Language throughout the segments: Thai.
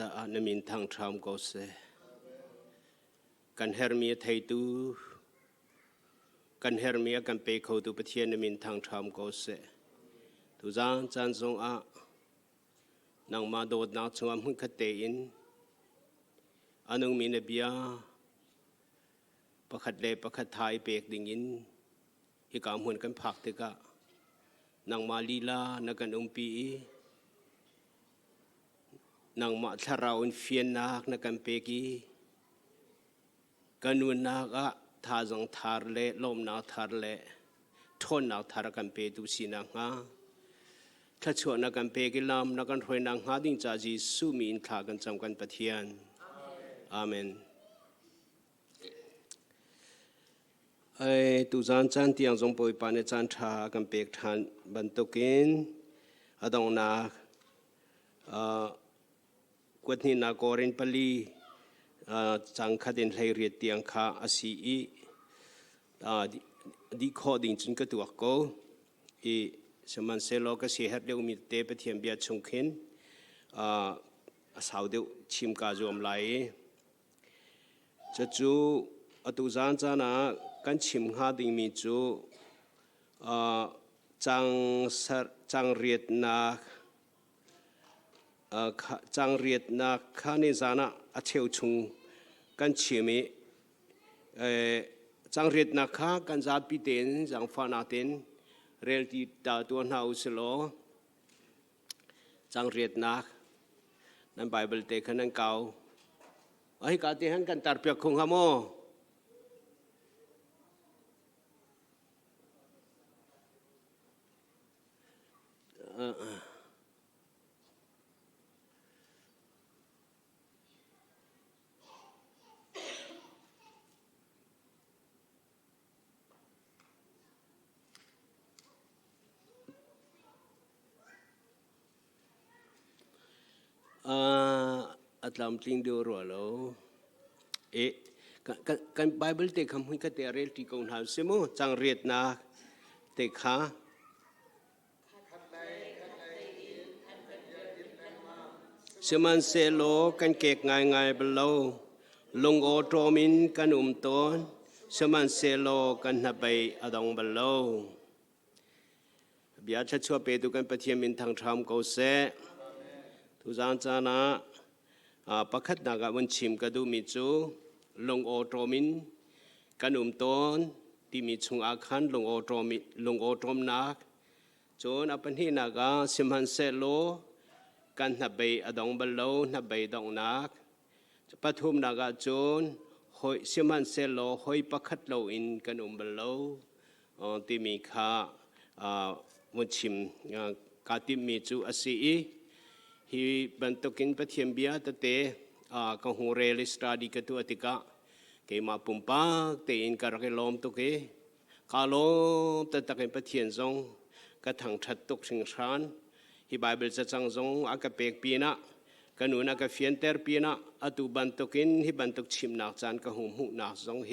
จะอันมินทางทรามก็เสกันเฮร์มีไทยตูกันเฮร์มีกันเปเขาตูประเทศนมินทางทรามก็เสทุจางจันทรงอะนางมาโดดนักชงมุ่งขัดเตอินอันนึงมีนเบียประคัดเล่ประคัดไทยเปกดิ่งอินที่กำหุ่นกันผักติกะนางมาลีลานักกันปีนางมาทาราอุนเฟียนนักนักกันเปกีกันวนนักอะท่าจงทาร์เล่ลมนักทาร์เล่ทนนักทาร์กันเปตุสีนักฮะถ้าชวนนักกันเปกิลามนักกันรวยนักฮาดิ้งจ่าจีสุมีอินทากันจำกันปะเทียนอาเมนตุจานจันที่ยังทรงปอยปานจันทากันเปกทานบรรทุกินอดองนักกวดนี้นักโอรินปลีจังขัดินไลเรียตียงข้าอาศัยดีข้อดิ่งจุนกตัวก็สมันเซโลก็เสียเหตุเดียวมีเตปเทียมเบียดชงขินสาวเดียวชิมกาจวมไหลจะจูตุจานจานะกันชิมหาดิ่งมีจูจังเรียดนักจังเรียดนักข้านิจานะอาเชียวชุงกันชิมิจังเรียดนักข้ากันจัดพิเศษจังฟานาเตนเรียลที่ตาตัวน่าอุศโลจังเรียดนักนั่นไบเบิลเตขันนั่งเก่าไอ้กาเตหันกันตาเปียกคงฮามโออัตลามติงดูรัวแล้วกันไบเบิลเตคำหุ่นก็เตะเรียลที่กงหาสิโมจังเรียดนักเตขาสมันเซโลกันเกกง่ายเบลลงโอโตมินกันต้นสมันเซโลกันนับไปอดองเบลเบียชัดชัวเปตุกันปะเทียมินทางทรามก็เสทุจานจานะประคัดนักวันชิมกระดูมิจูลงโอโตมินกันต้นที่มีชุงอาคันลงโอโตมนักจนอปันที่นักสมันเซโลกันนับไปอดองเบลนับไปดองนักปฐุมนักจนหอยสมันเซโลหอยประคัดโลอินกันเบลที่มีข้าวันชิมกาติมีจูอาศัยฮีบันตุกินปะเทียมเบียตเตกังหูเรลิสตาดีกตัวติกะเกมาปุ่มปาเตอินการะเกลมตุเกกาลมตะตะเกปะเทียนซงกะถังชัดตุกสิงชานฮีไบเบิลจะจังซงอากะเปกปีนะกันนูนากะเฟียนเตอร์ปีนะอตุบันตุกินฮีบันตุกชิมนักจานกะหุมหุนักซงเฮ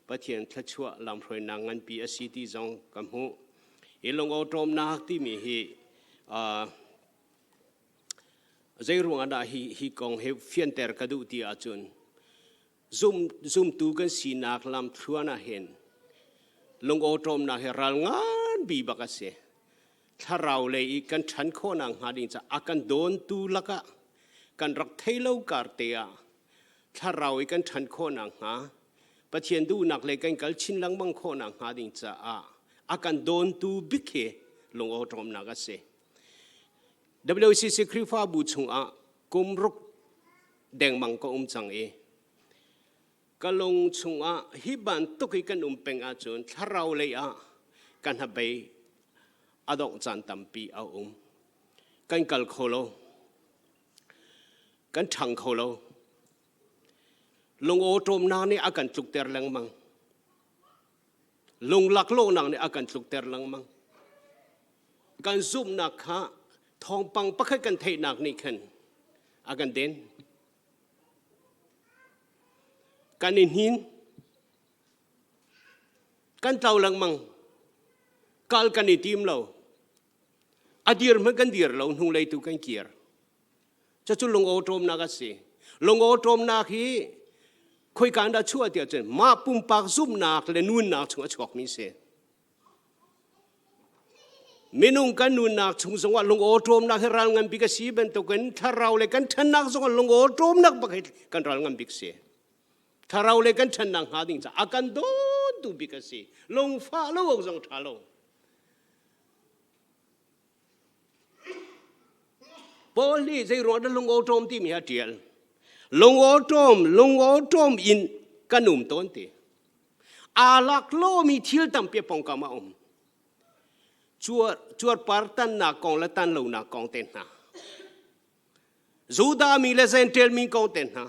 ปะเทียนทัชวะลำพรอยนางงันปีอสิติซงกะหุอีลงโอตรมนักที่มีฮีใจรุ่งอันดาฮีกองเฮฟียนเตอร์กระดูที่อาจุนซุ่มตูกันสีนักลำทัวน่าเห็นลงโอตรมนักเฮรัลงานบีบักเสถ้าเราเลยกันฉันโคนางหาดิจะอากันโดนตูละกะกันรักเทเลวการเตียถ้าเรากันฉันโคนางหาปะเทียนดูนักเลยกันกัลชินลังบังโคนางหาดิจะอากันโดนตูบิเคลงโอตรมนักเสWCC คริฟ้าบูชงกุมรุกแดงมังก็จังกะลงชงฮิบันตุกิกันเป็งจนถ้าเราเลยกันหับไปอดอกจันตัมปีกันกัลโคโลกันทังโคโลลงโอตรมนางนี่อากันจุกเตอร์ลังมังลงหลักโลนางนี่อากันจุกเตอร์ลังมังกันซุ่มนักฮะทองปังปักกันเทนักนี่ขันอากันเด่นกันอินหินกันเต่าลังมังกาลกันอิทีมเราอดีร์มันกันดีร์เราหนุ่งเลยตุกันเกียร์ จ จะจุลงโอโตมนักสิลงโอโตมนักฮีคุยกันได้ชั่วเดียวจนมาปุ่มปากซุ่มนักเลยนู่นนักชงชกมิเสมินุงกันนู่นนักชงสงว่าลงโอโตมนักให้รังงันบิกสีเป็นตัวกันถ้าเราเลยกันทันนักสงว่าลงโอโตมนักบักให้กันรังงันบิกสีถ้าเราเลยกันทันนักหาดิ่งจะอากันโดนตูบิกสีลงฟ้าลงสงท้าลงพอลีใจร้อนลงโอโตมที่มีฮัตเทียลลงโอโตมอินกันนุ่มต้นตีอาลักโลมีทิลตั้มเปียปองกามาจวดปาร์ตันนักกองและตันเหล่านักกองเต็นนะจูดามีเลเซนเทลมีกองเต็นนะ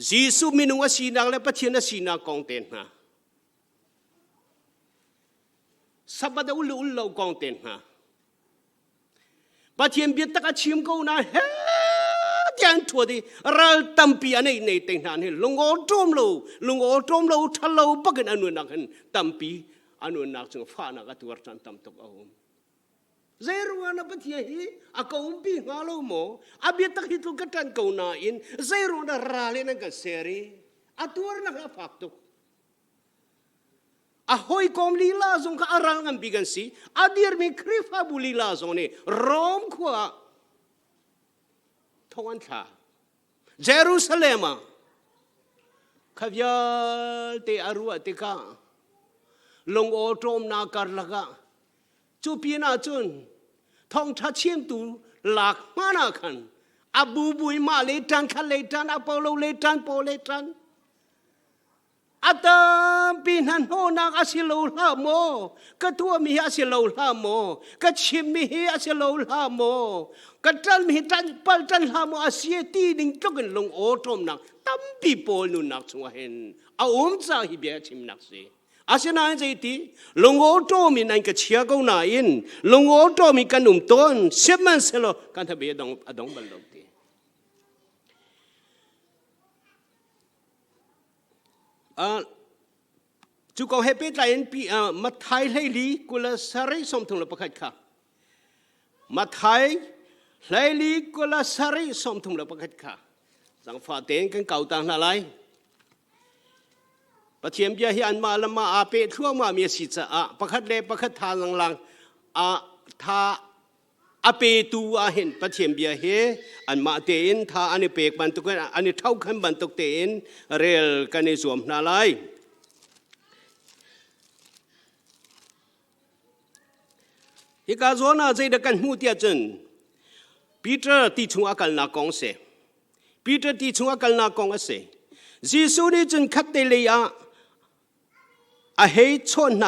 จีสุมีนุวสีนักและปัจเจนสีนักกองเต็นนะสับดาอุลเรากองเต็นนะปัจเจนเบียดตะกัชิมกูนะเฮ้ยันทัวดีรัลตัมปีอันนี้ในเต็นนะนี่ลงโอโตมเราทัลเราบักกันอนุนักกันตัมปีอนุนักจึงฟ้านักตัวจันตัมตกเอาเจรุอานะปะเทียฮีอากูปีงาโลโมอาบิตักฮิตุกัตันกูนาอินเจรุนะราเลนักเสรีอาตัวนักฟักตุกอาหอยคอมลีลาซงกอารังกันบิกันสีอาดีร์มีคริฟาบุลีลาซงนี่รอมขวาทวันชาเยรูซาเล็มขบยาเตอารัวเตกาลงโอโตมนาการละกะจูปีนาจุนทองทัชเชียมตูหลักมานาคันอาบูบุยมาเลตันคันเลตันอาเปโลเลตันโปเลตันอาตาปีนันโหนักอาศิโลลาโมกะตัวมีอาศิโลลาโมกะชิมมีอาศิโลลาโมกะจันมีตันปัลตันลาโมอาเซียตีดิงจกันลงโอโตมนักตั้มปีโปลนุนักสวะเห็นอาอมซาฮิเบียชิมนักสิอาเซียนายใจตีลงโอโตมีนันกะเชียกูนาอินลงโอโตมีกันนุ่มต้นเชื่อมันเสลอกันทะเบียดองอดองบัลลตีจุกเอาให้เป็นไรปีมาไทยให้ลีกุลสารีสมทุงละประคัดค่ะมาไทยให้ลีกุลสารีสมทุงละประคัดค่ะสังฟาเตนกันเก่าต่างอะไรปะเทียมเบียฮีอันมาละมาอาเปทั่วมามีสิจะประคัดเล่ประคัดทานลังทาอาเปตัวเห็นปะเทียมเบียเฮอันมาเตนทาอันนี้เปกบันตุกันอันนี้เท่าขันบันตุกเตนเรลกันในสวมนาไลฮิกาโซนาใจเด็กกันหูเตียจนปีเตอร์ที่ชงอาการนักกองเสปีเตอร์ที่ชงอาการนักกองเสจีสุนี่จนคัดเตลียอาเฮชนไหน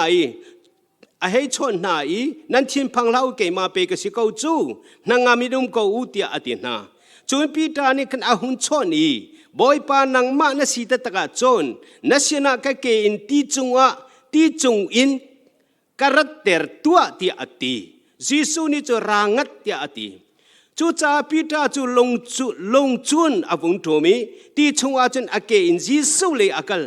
นั่นทีมพังเล่าเกมาเปกสิเกาจูนางามิดุมเกาอุติอาตินาจนปีเตอร์นี่กันอาหุนชนอีบอยปานังมาณสิตตะกาจนนัชนะกะเกอินที่จงอินกระเตอร์ตัวที่อติยิสุนี่จะรังัดที่อติจูจ่าปีตาจูลงจุนอวุงโทมิที่ชงอาจนอเกอินยิสุเลยอากล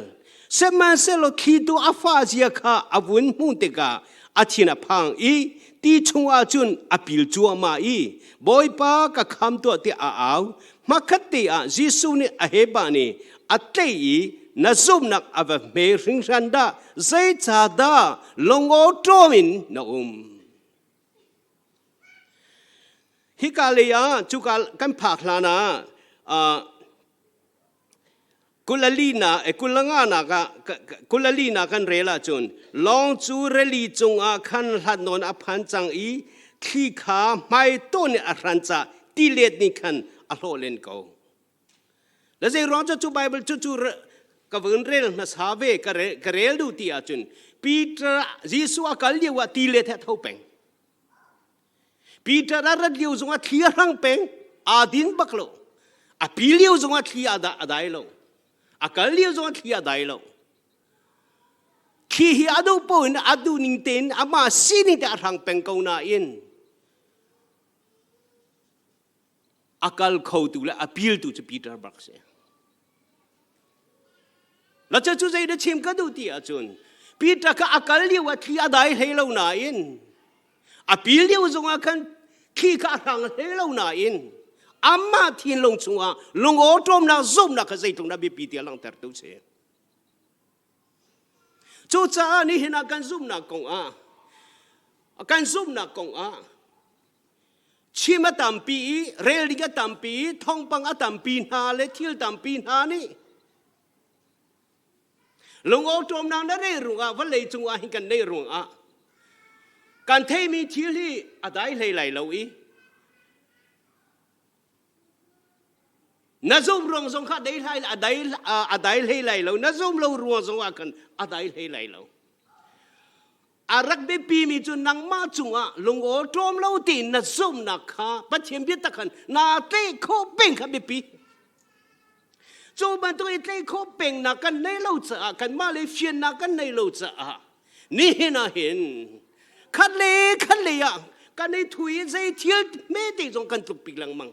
เสมันเสลคิดอาฟาเจียข้าอวุนมุนเตกาอาทินาพังอีที่ชงอาจุนอปิลจัวมาอีบอยปากะคำตัวที่อามาคัดที่ยิสุนี่อเฮบานีอัตเตยีนัซุมนักอวเมริงชันดาใจชาดาลงโอโตมินนะฮิกาเลียจุกากันผักลานากุลลีนากุลงานากุลลีนากันเรลาจุนลองจูเรลีจงอาคันหัดนนอพันจังอีขี้ขาไม่ต้นอรันจะตีเลดนิคันอโลเลนโกแล้วใจร้อนจะจูไบเบิลจูกวนเรลนาสาเวกเรลดูตีอาจุนปีตรยิสุอากัลเลียวตีเลดเท่าเป็งปีเตอร์รัดเลี้ยวจงอาที่รังเป็งอาดินบักโลอาปีเลี้ยวจงอาที่อาได้โลอากัลเลี้ยวจงอาที่อาได้โลขี้ฮิอาดูปุ่นอาดูนิงเตนอามาซีนิตารังเป็งกูนาอินอากัลเขาตุละอาปีลตุจะปีเตอร์บักเซแล้วจะจู่ใจเดชิมก็ดูที่อาจุนปีเตอร์ก็อากัลเลี้ยวที่อาได้ให้โลนาอินอาปีเลี้ยวจงอาคัน ขี้กะรังเฮลานาอินอามาทีนลงชัวลงโอตรมนาซุ่มนาขใจตรงนั้นบีเตียลังเตอร์ตุเสจูจ้านี่เห็นกันซุ่มนากงกันซุ่มนากงชิมาตัมปีเรลิกาตัมปีทองปังตัมปีนาเลทิลตัมปีนานี่ลงโอตรมนาได้รุ่งวันเลยจงว่าหิกันได้รุ่งการเทมีทิลที่อะไรเลยไหลเราอีน่าซุ่มรวงสงฆ์ได้ไหลอะไรเลยไหลเราน่าซุ่มเรารวงสงฆ์กันอะไรเลยไหลเราอารักเบปีมีจุนนังมาจุงลงโอตรมเราตีน่าซุ่มนักข้าปัจเจียมพิตะขันนาเตะโคเป็นขับเบปีจูบันตัวเตะโคเป็นนักกันในเราจะกันมาเลเซียนักกันในเราจะนี่น่าเห็นขัดเลยกันในถุยใจเที่ยวไม่ได้จงกันตุกปีหลังมัง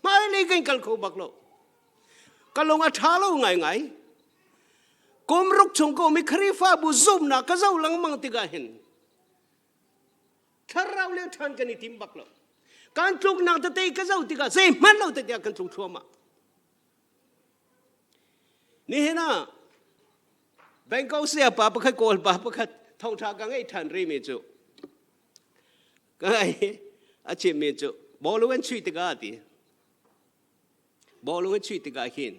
มาเลยกันกันเขาบักเรากันลงอาท้าเราไงกรมรุกชงก็มีครีฟ้าบุซุ่มนะก็เจ้าหลังมังติกาเห็นถ้าเราเลี้ยงทันกันในทีมบักเราการทุกนางตะเตยก็เจ้าติกาเซมันเราตะเตยกันทุกทั่วมานี่เห็นนะแบงก์เขาเสียป่าประคัดโกลป่าประคัดทองทากังไอ้ทันรีเมจุกังไอ้อาชีพเมจุบอลลูนช่วยติกาตีบอลลูนช่วยติกาเห็น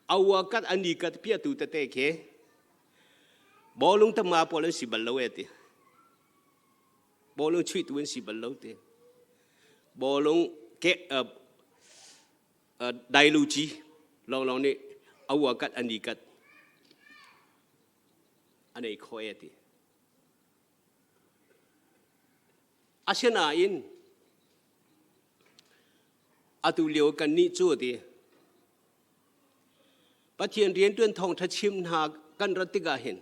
เอาว่ากัดอันนี้กัดเพียตูตะเตะเคบอลลูนตมาบอลลูนสิบัลโลเอติบอลลูนช่วยตัวสิบัลโลเตบอลลูนเกไดลูจีลองนี่เอาว่ากัดอันนี้กัดอันนี้คอยติอาเชนาอินอาตุเลียวกันนี่จู่ดีปัจเจียนเรียนด้วยทองทัชิมหากันรัติกาเห็น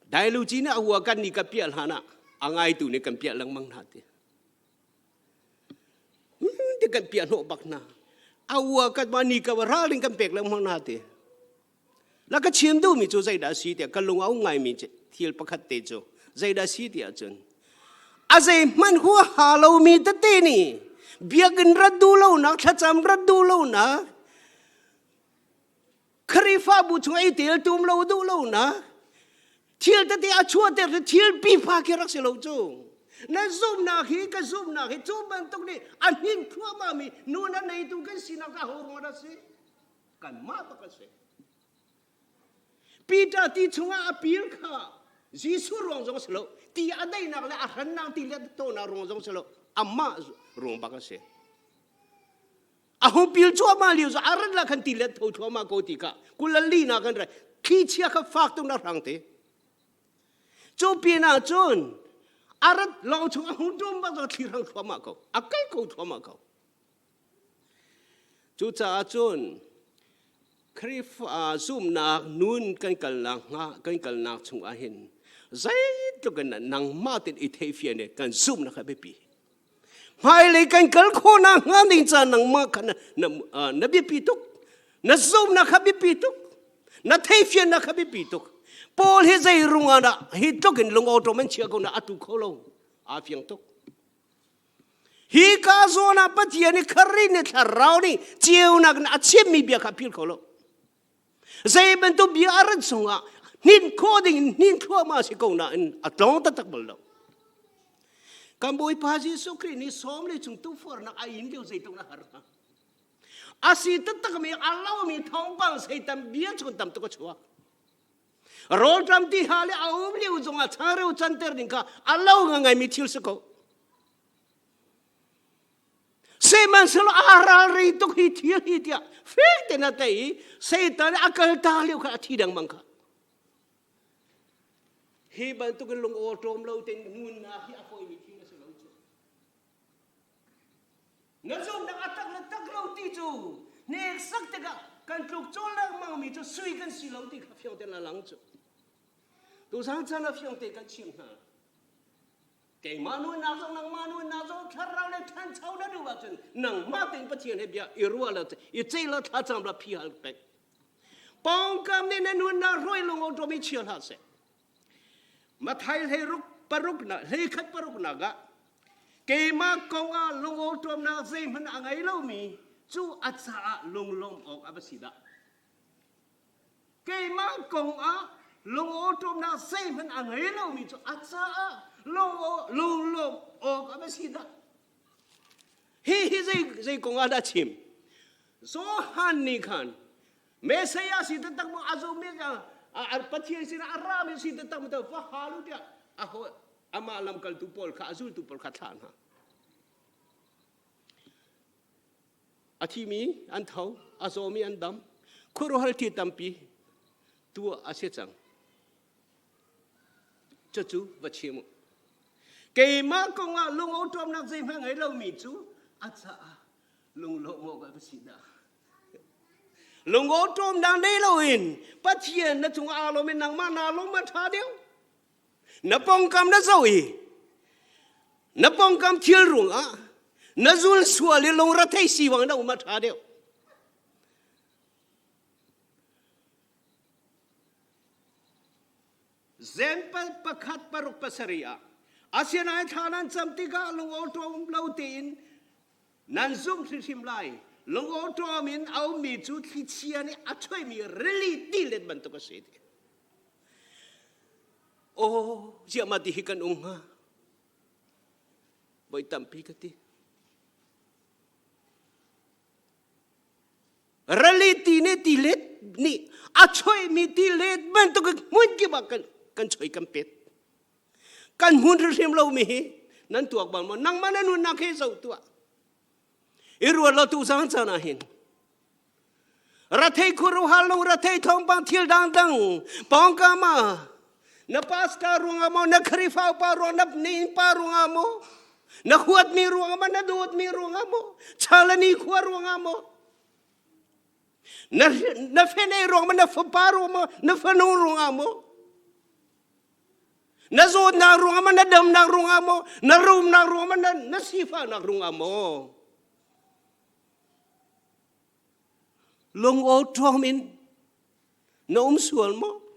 ได้ลูจีน่ะหัวกันนี่กับเปียลหานะอ่างไอตุนี่กันเปียลังมังนาทีที่กันเปียโนบักนาเอาหัวกันมานี่กับราลิงกันเปียลังมังนาทีแล้วก็เชียมดูมีจู่ใจดาสีเดียกันลงเอาไงมีเที่ยวประคัดเตจูใจดาสีเดียจนอาเซมันหัวหาเรามีตะเตนี่เบียกันรัดดูเรานะถ้าจำรัดดูเรานะครีฟ้าบุตรไอเตียตุมเราดูเรานะเที่ยวตะเตอาชัวเตะเที่ยวปีพาเกรักเสเราจูนั่นซุ่มนาฮีก็ซุ่มนาฮีจูบันตรงนี้อันหินทั่วมามีนู่นนั่นในตุกันสินักหัวมาได้สิกันมาปะกันสิปีตาตีชงอาปีลข้าจีสุรวงจงสโลตีอะไรนักเลยอาหันนังตีเล็ดโตนารวงจงสโลอาม่ารวงปะกันสิอาหุปีลชัวมาเลี้ยวจะอารันละคันตีเล็ดโตชัวมาโกติกากุลลีนักกันไรขี้เชี่ยข้าฝากตรงนั้นรังเตจูปีน่าจูนอารันลองชงอาหุดมบ้างจะที่รังชัวมาเขาอาไก่เขาชัวมาเขาจูจ่าจูนคริฟซุ่มนักนู่นกันกันนักกันกันนักชงอาเห็นใจตัวกันนังมาติดอิทธิพลเนี่ยกันซุ่มนะครับพี่ปีไม่เลยกันกันคนนักงานนี่จะนังมากันนับพี่ปีตุกนับซุ่มนะครับพี่ปีตุกนับเทพยนนะครับพี่ปีตุกพอเฮใจรุ่งอ่ะฮิตุกินลงออโตมันเชื่อกันนะอัตุเขาลงอาเฟียงตุกฮิกาโซนาปัจจัยนี่คารินเนี่ยเรานี่เจียวนักอาชีพมีเบียขับพิลเขาลงใจเป็นตัวบิอารันสงะนินโคดิ้งนินทั่วมาสิกงน่ะอัตลองตักบลล์คำบุยพาจิสุครีนี่สอมเลยจุงตู้ฟอร์นักอายินเดียวใจตรงนั้นหรออาศิตตักมีอัลลอฮ์มีทองปังใส่ตัมเบียจุงตัมตุกชัวรอตัมที่หาเลยเอาไม่เลี้ยวจงอาชาเรียวจันเตอร์ดิงค่ะอัลลอฮ์ไงมีทิลสกเซมันสโลอารารีตุกฮิตฮิตยาฟิกเตนัตย์เซตันอักลตาเลี้ยวค่ะที่ดังมังค่ะเฮบันตุกันลงโอโตมเราเต็นนุนนาฮิอาโฟมิทิงสโลจูนั่นส่วนนักอัตตักเราตีจูเนกสักตะกะกันทุกโจลังมังมีจูสุยกันสิเราตีขับเฟียงเตละหลังจูตัวสังจันละเฟียงเตกันชิมฮะเก่งมานุนนาจงนังมานุนนาจงถ้าเราเนี่ยท่านเช่าได้ดูว่าจนนังมาเป็นประเทศให้เบียอิรัวละอีเจละท่าจำละพิฮัลไปปองกำเนี่ยนุนนารวยลงโอโตมิเชียลฮะเสมาไทยให้รุกปรุกนะให้ขัดปรุกนะกะ Kema konga lungo tom na zay man angay lo mi chu atsa lung lom ok abasida. Kema konga lungo tom na zay man angay lo mi chu atsa lung lom ok abasida. Hi zay konga da chim. So han ni kan. Mesaya si tatak mo azumi ka. Pathian sina arami si tatak mo ta fa halu dia. Ako ama alam kal tupol ka azul tupol katan ha. Atimi antau azomi andam kuro hal ti tampi tua asechang. Chachu bachimu. Kay ma ko nga lung otom nak zay ngai lo mi chu atsa lung lo mo ka basida. Lung otom dang dei lo in pathian na chung alo men nang ma na long ma tha deu. Na pong kam na zoi. Na pong kam thil rung a. Na zul suali long rathai siwang na umat tha deu. Zen pakhat paruk pasaria. Asian ay thanan samtika lung otom lautin nan zoom sim lai. Lung otom in au mi chu thichiani athoi mi really dilet ban to ka se. Oh, siya matihikan ha. Boy tampi kati. Reality ni dilet ni achoy mi dilet ban to mun ki ba kan choy kampet. Kan hun rim lo mi nan tuak ban mo nang mananun na ke so tua. Irwa lo tu sang sana hin. Rathai khuru halung rathai thong pang thil dang dang pong ka ma. Na pasta runga mo, na karifaw pa runga, na nin pa runga mo, na huwat mi runga mo, na duwat mi runga mo, chala ni kuwa runga mo, na fenay runga mo, na faparo mo, na fanong runga mo, na zood na runga mo, na dam na runga mo, na room na runga mo, na sifa na runga mo. Long o tomin, na umsual mo,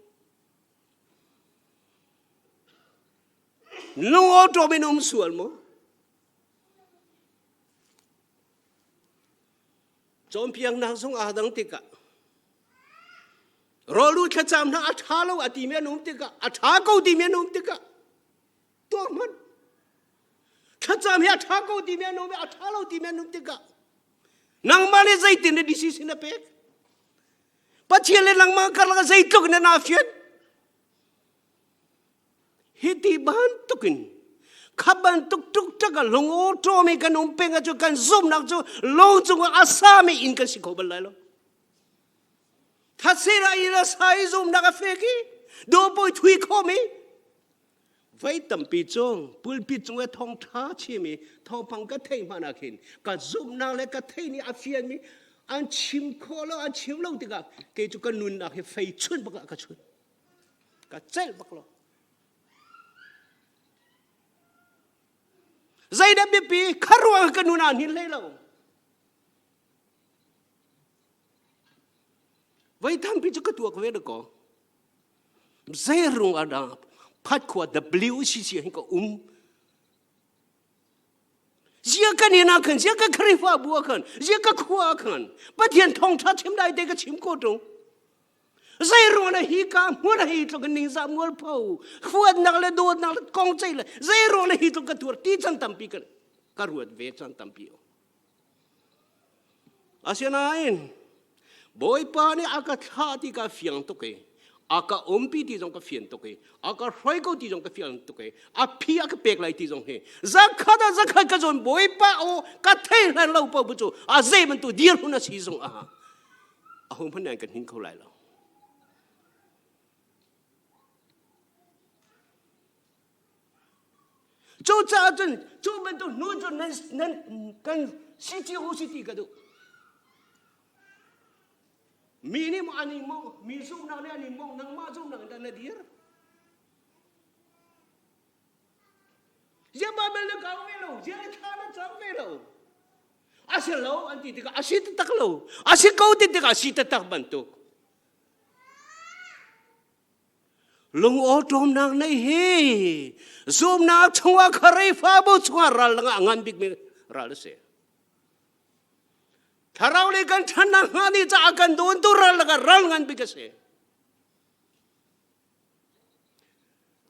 Nung oto minum sual mo. Jompiang nasung adang tika. Rolu kacam na athalo atimia num tika. Athako timia num tika. Tuaman. Kacam ya athako timia num athalo timia num tika. Nang mali zaitin na disisi na pek. Pachiale lang mga karlaga zaitok na nafiat. Hiti bantukin, kabantuk tuk taka long oto mi kan umpenga jo kan zoom nak jo long jo asami in kan siko balalo. Thasira ira sai zoom naka feki, do boy thui komi. Vai tampi chong, pulpi chong e thong tha chi mi, thong pang ka thei manakin, ka zoom na le ka thei ni afian mi, an chim kolo an chim lo tika, ke jo kan nun nak he fei chun baka ka chun, ka cel baklo. Zaida bipi karuang kanunan hilelo. Vai tampi jo ketua kwede ko. Zairung ada pat kwa WCC hingga Zia kan ina kan, zia ka krifa buakan, zia ka kwa kan. Patian thong tha chim dai de ka chim ko tung. Zairung na hika, muna hito ka ningsa mual pau. Fuad nakle dood nakle kong chay la. Zairung na hito ka tuar, ti chan tampi ka. Karuat ve chan tampi o. Asya nain. Boy pa ni aka thati ka fiang toke. Aka umpi ti jong ka fiang toke. Aka roiko ti jong ka fiang toke. Api aka pek lai ti jong he. Zakha ka jong boy pa o ka thay lan lau pa bucho. A zay man tu dir huna si jong aha. Ahong panan kan hin ko lai lau. Châu cha chân, châu bên tôi nuôi cho nên cần si chiêu si tì cả đâu. Mi ni mo ani mo, mi zoom na ni ani mo, nang ma zoom nang dala dir. Dia babel na kau melo, dia thana chang melo. Asyik lo anti tika, asyik tak lo, asyik kau tika asyik tak bantuk. ลงโอตรมนางในเฮซูมนาชัวคาริฟ้าบุชัวรัลงงานบิ๊กมีรัลเสถ้าเราเล่กันทันนางนี่จะอากันโดนตุรัลงรัลงานบิ๊กเส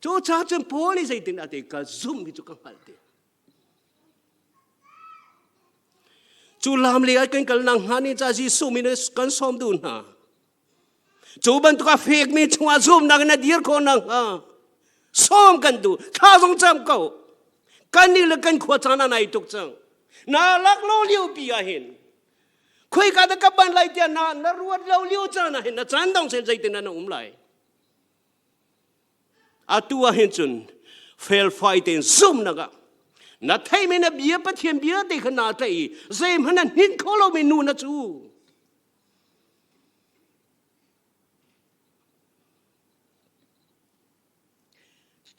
จูจ้าจนโพลิสไอตินอาทิตย์ก็ซูมมิจุกังฮัลเตจูลามเลียกันกันนางนี่จะจีซูมินสกันสมดุลนะจูบันตุกาเฟกมีชัวซูมนางนาดีร์คนนางซ้อมกันดูท้าสงจำเขากันนี่ละกันขวดจานาในทุกจังน่าลักเล่าเลี้ยวปีอาเห็นคุยกันกับบันไลเตียน่ารวดเล่าเลี้ยวจานาเห็นน่าจันต้องเสียใจตินันอุ้มไหลอาตัวเห็นจนเฟลไฟเต็นซุ่มนักน่าไทยไม่น่าเบียปะเทียมเบียติขนาดใจเซมันนั่นหินเขาเราไม่นูน่าจู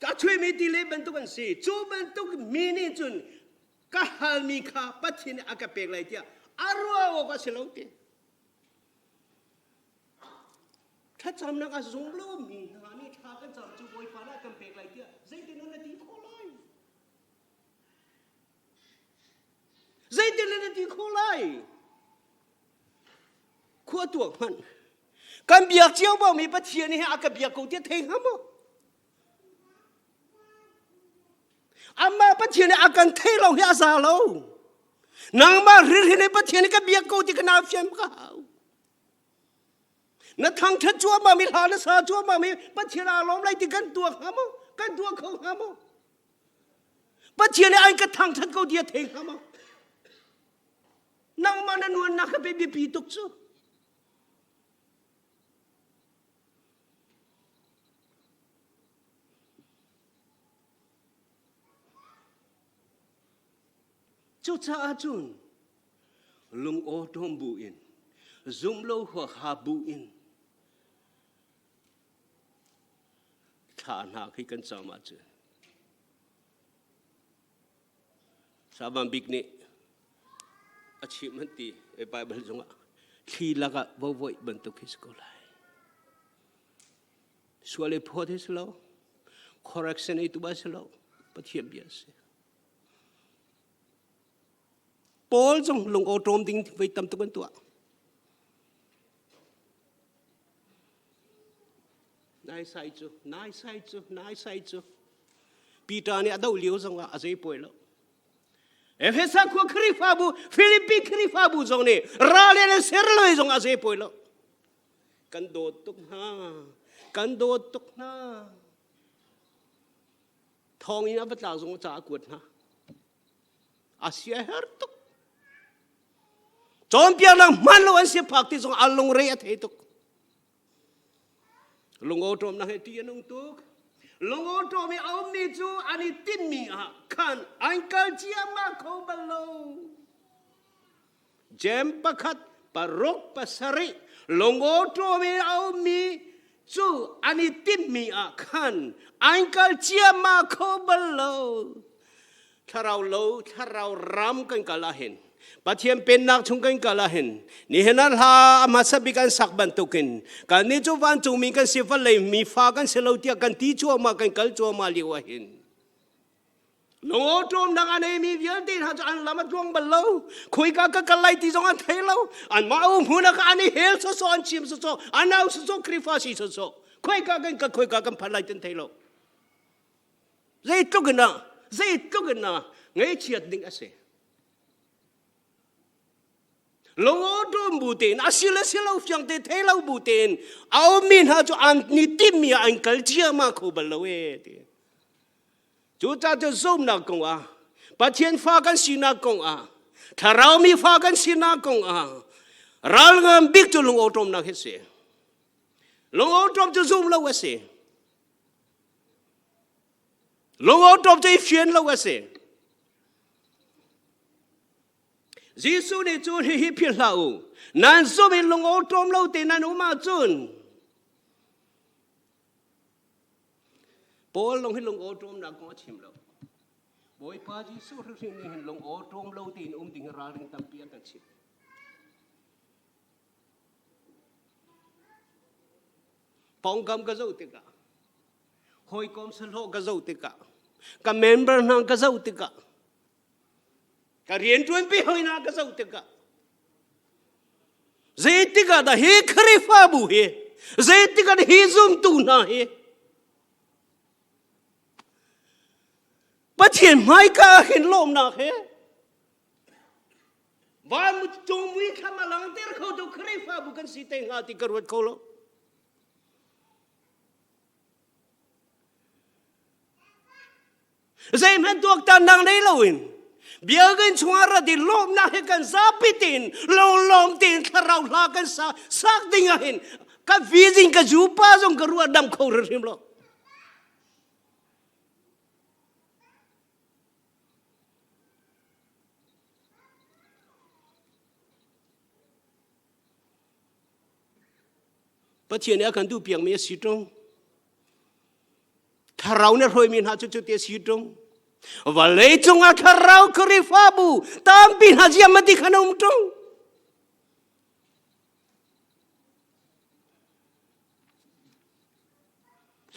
ก็ช่วยไม่ดีเลยบรรทุกันสิจูบรรทุกมีนี่จนก็ฮัลมีข้าปัจจุบันอากาศเปลี่ยนไรเดียอารวาโอก็เสลาเตถ้าจำนักอาสงโลมีนานี่ถ้ากันจำจูบอยฟ้ากันเปลี่ยนไรเดียใจเย็นนั่นดีโคไลใจเย็นนั่นดีโคไลขั้วตัวมันกันเบียกเจ้าบ่มีปัจจุบันนี้อากาศเบียกกูเดียเทงฮะมั้งอามาปัจจุบันอาการเทลงให้อาสาเรานางมาเรื่องในปัจจุบันก็เบียกกูที่ขนาดเฟียมข้าวนัทางทัดจัวมามีหาและสาจัวมามีปัจจุบันล้อมไรที่กันตัวหามกันตัวเขาหามปัจจุบันไอ้กระทางทัดกูเดียเทงหามนางมานันวันนักไปบีปีตุกซูจูจ้าจุนลุงโอตอมบูอินซุมโลหัวฮาบูอินฐานะที่กันสามาจุนสาบันบิกนี่อาชีพมันตีไอ้ไปบรรจงอ่ะที่ละก็บ่อยบรรทุกฮิสโกไลส่วนเลยพอที่สุดแล้ว correction itu bahasa lo pathiam biasa Paul jong lung otrom ding vai tam tu kan tua nai sai chu Peter ni adau liu jong a azai poi lo Efesa ko khrifa bu Philippi khrifa bu jong ni ra le ser lo jong azai poi lo kan do tuk na thong ina batla jong cha kut na Asia her tuk Chom pia lang man lo an si phak ti jong along re at he tuk Lungo trom na he ti anong tuk Lungo trom mi au mi chu ani tin mi a kan ankal chia ma ko balo Jem pakhat parok pasari Lungo trom mi au mi chu ani tin mi a kan ankal chia ma ko balo Tharau ram kan kalahin Pathiam penak chungkan kalahin ni henal ha masabikan sakban tukin kan ni chu van chu mi kan sifal le mi fa kan selotia kan ti chu ma kan kal chu ma liwahin Longo trom nang ane mi vian tin ha an lama tuang balo khoi ka kalai ti jong an thelo an ma u huna ka ani hel so an chim so anau so krifasi so khoi ka kan phalai tin thelo zai tukna ngai chiat ding ase Longo dom butin asila fyang te thelo butin au min ha chu an ni tim mi an kal chia ma ko balawe ti chu cha chu zoom na kong a pathian fa kan sina kong a tharau mi fa kan sina kong a ral ngam big chu longo dom na hese longo dom chu zoom lo wase longo dom chu fian lo wase Jisu ni chun hi phil lau nan so mi long o trom lo te nan uma chun Paul long hi long o trom na ko chim lo Boy pa Jisu ru ni long o trom lo tin ting ra ring tam pi kan chim Pong kam ka zo te ka hoi kom selo ka zau tika ka member nang ka zau tika ka rian tuan pi hoi na ka zau tika zai tika da he khari fa bu he zai tika da he zum tu na he pathian mai ka hin lom na he ba mu chung wi khama lang ter kho tu khari fa bu kan si te nga ti karwat kho lo zai man tuak tan nang nei loin bia gan chuara di lom na he kan zapitin lom tin tharau la kan sak dinga hin ka vizing ka jupa jong karua dam kho rim lo pathian akan tu piang me si tong tharau ne roi min ha chu chu te si tong và lấy trong a tharau kri fa bu tam pin ha jia mati khanum tong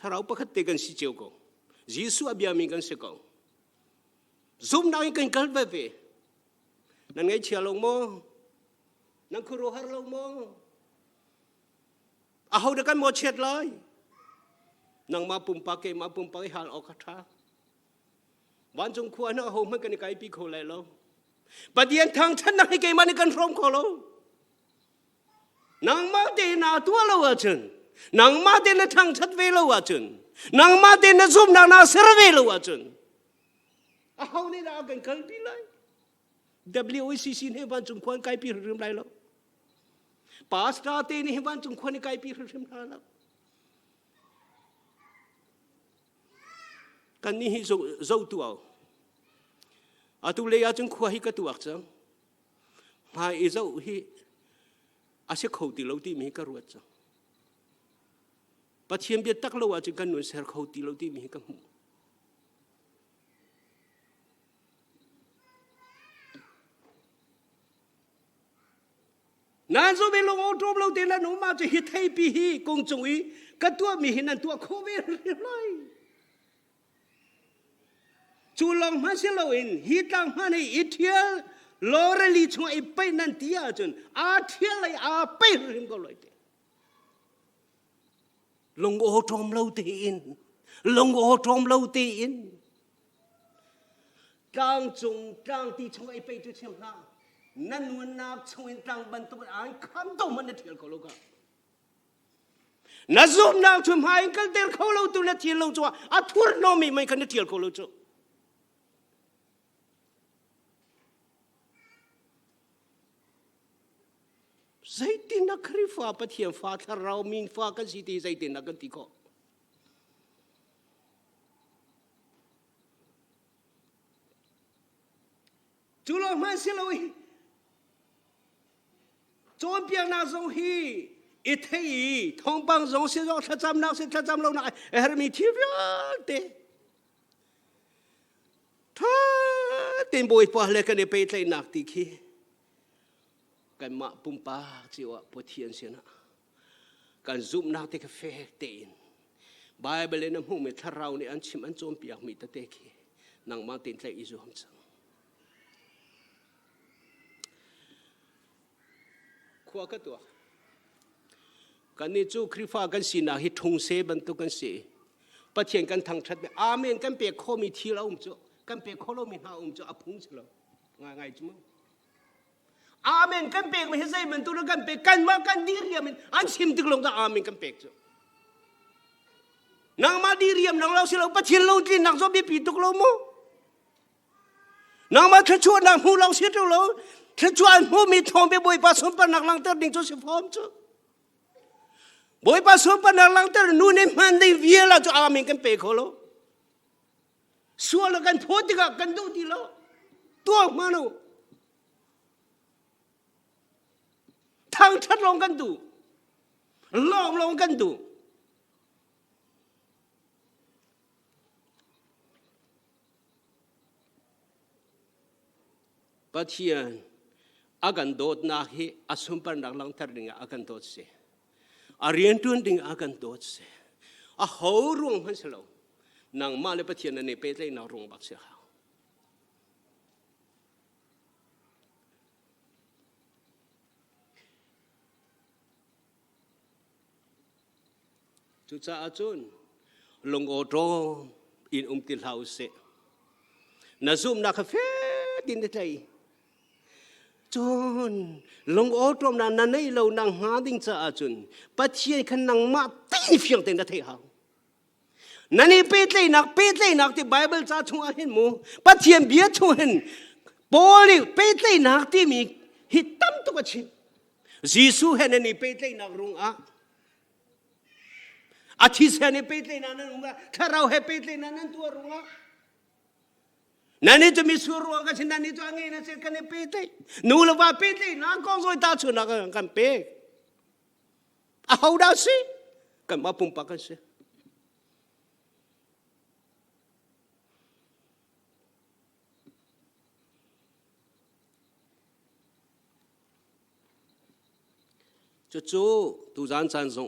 tharau pakhat te kan si cheu ko jisu abia mi kan se ko zum nang kan kal ve nan ngai chia long mo nan khuro har long mo a hau da kan mo chet lai nang ma pum pa ke hal okathaวันจงควรนะโฮมกันไกปีโคเลยloปะเดียนทางฉันนักให้ไกมันกันพร้อมโคโลนางมาเดนาตัวเราว่าจันนางมาเดนทางชัดเวลาว่าจันนางมาเดนซุ่มนาเสรเวลาว่าจันเอาเฮานี่เรากันกันปีเลย WOCC นี่วันจงควรไกปีเรื่องไรloปาสตาเตนี่วันจงควรไกปีเรื่องไรloกันนี่ฮิโซตัวอาตุเลยอาจงควาฮิกตัวจังมาอิโซฮิอาเสกเขาตีเราตีมีกระรวดจังปัจเจียนเบียตักเราอาจจะกันหนุนเสกเขาตีเราตีมีกันหูนั่นโซเบลงเอาตัวเราตีแล้วหนูมาจะฮิตให้ปีฮีกงจงอีกันตัวมีหินนั่นตัวโควิดเรียบร้อยจูลองมาเสียเราเองฮิตังมาในอิเทียลอเรลีช่วยไปนั่นที่อาจนอาเทียเลยอาไปเรื่องก็เลยลงโอทอมเราตีอินลงโอทอมเราตีอินกางจงกางที่ช่วยไปจุดเชื่อมทางนั่นวันนักช่วยกางบรรทุกอ่านคำต้องมันเทียลก็ลูกอะนั่นซุ่มนักช่วยหายกันเทียลเขาเราตัวนั่นเทียลเราจัวอาทุรนอมีไม่กันเทียลเขาเราจัวใจตินักคริฟ้าปะเทียมฟ้าถ้าเรามีฟ้ากันสิตีใจตินักกันตีก็จุลมันสิเราจนเปียงนาจงฮีอิทธิทองปังจงเสียจงถ้าจำนักเสียถ้าจำเราหน่อยเฮร์มีทีวีเตะถ้าเต็มบอยพอเลยกันเนี่ยไปใจหนักตีขี้กันมาปุ่มปาจีวะปวดเทียนเสียนะกันซุ่มนักเตะกาแฟเตียนบายไปเลยน้ำหูเมื่อถ้าเราเนี่ยอันชิมอันโจมเปียกมีตะเตะขี้นางมาเต็นใจอิจฉาจังขวากันตัวกันนี่จูคริฟ้ากันสีนาฮิทงเซบันตุกันเสปะเทียนกันทางชัดแบบอาเมนกันเปียกโคมีทีเราจ้ะกันเปียกโคเรามีหาจ้ะอพุงเสลง่ายๆจุ๊มั้งอาเมนกันเปียกไม่ใช่มันตัวกันเปียกกันมากันดีเรียมอันชิมตึกลงแต่อาเมนกันเปียกจ้ะนางมาดีเรียมนางเราเสลปะเทียนเราที่นางชอบบีปีตุกเราโมนางมาถ้าชวนนางหูเราเสียตัวเราถ้าชวนหูมีทองไปบ่อยปัสสาวะนักลังเตอร์ดิ่งโจเซฟฮอมจ้ะบ่อยปัสสาวะนักลังเตอร์นู่นนี่มันได้เวียละจ้ะอาเมนกันเปียกเขาเราส่วนละกันพูดที่กันดูที่เราตัวมาโนทางชัดลงกันดูลองกันดูปัจเจียนอากันโดดนักเหอสุนปนักลังทาริงอากันโดดเสอาเรียนตุนดิ่งอากันโดดเสอาหาวรวงมันสโล นางมาเลปะเทียนในเปเตนารงบักเสียเขาจุดจ้าจุนลงโอโตอินติลฮาวเซนาซุมนักเฟดินเตยจนลงโอโตนั้นนั่นให้เรานางหาดิ้งจ้าจุนปะเทียนขันนางมาตีนเฟียงเต็นเตยเขานั่นนี่เปเตนักที่ไบเบิลจ้าชงอาเห็นมูปะเทียนเบียชงเห็นโปลิเปเตนักที่มีฮิตตั้มตุกชิจีซูเห็นนี่เปเตนักรุงอาทิตย์เห็นเปเตนันรุงถ้าเราเห็นเปเตนันตัวรุงนั่นนี่จะมีส่วนรวมกันฉันนั่นนี่จะงี้นะเสกันเปเตนูละว่าเปเตนักกองสวยตาชนักกันเปเอาได้สิกันมาปุ่มปากกันสิจู่ๆตุจานจันทร์ส่ง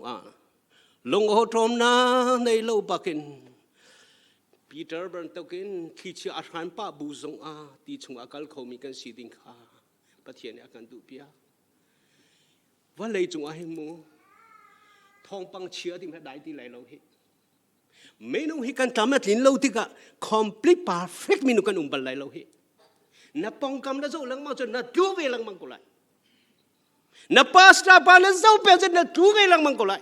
ลงโอทอมนาในโลบักินปีเตอร์บันตกินขี้เชี่ยอาหารป้าบูส่งที่ชงอากาศเขามีกันสีดิงขาปะเทียนอาการดุเปียว่าเลยจงอาให้มูทองปังเชื่อที่แม่ได้ที่ไหลเราเห็นไม่นุ่งให้กันทำให้ถิ่นเราที่ก็ complete perfect มีนุกันบัลไหลเราเห็นนับปองกำแล้วโซ่ลังมาจนนับจูเวลังมังกุไลนับพาสต้าปาเลนเจ้าเป็นจนนับจูเวลังมังกุไล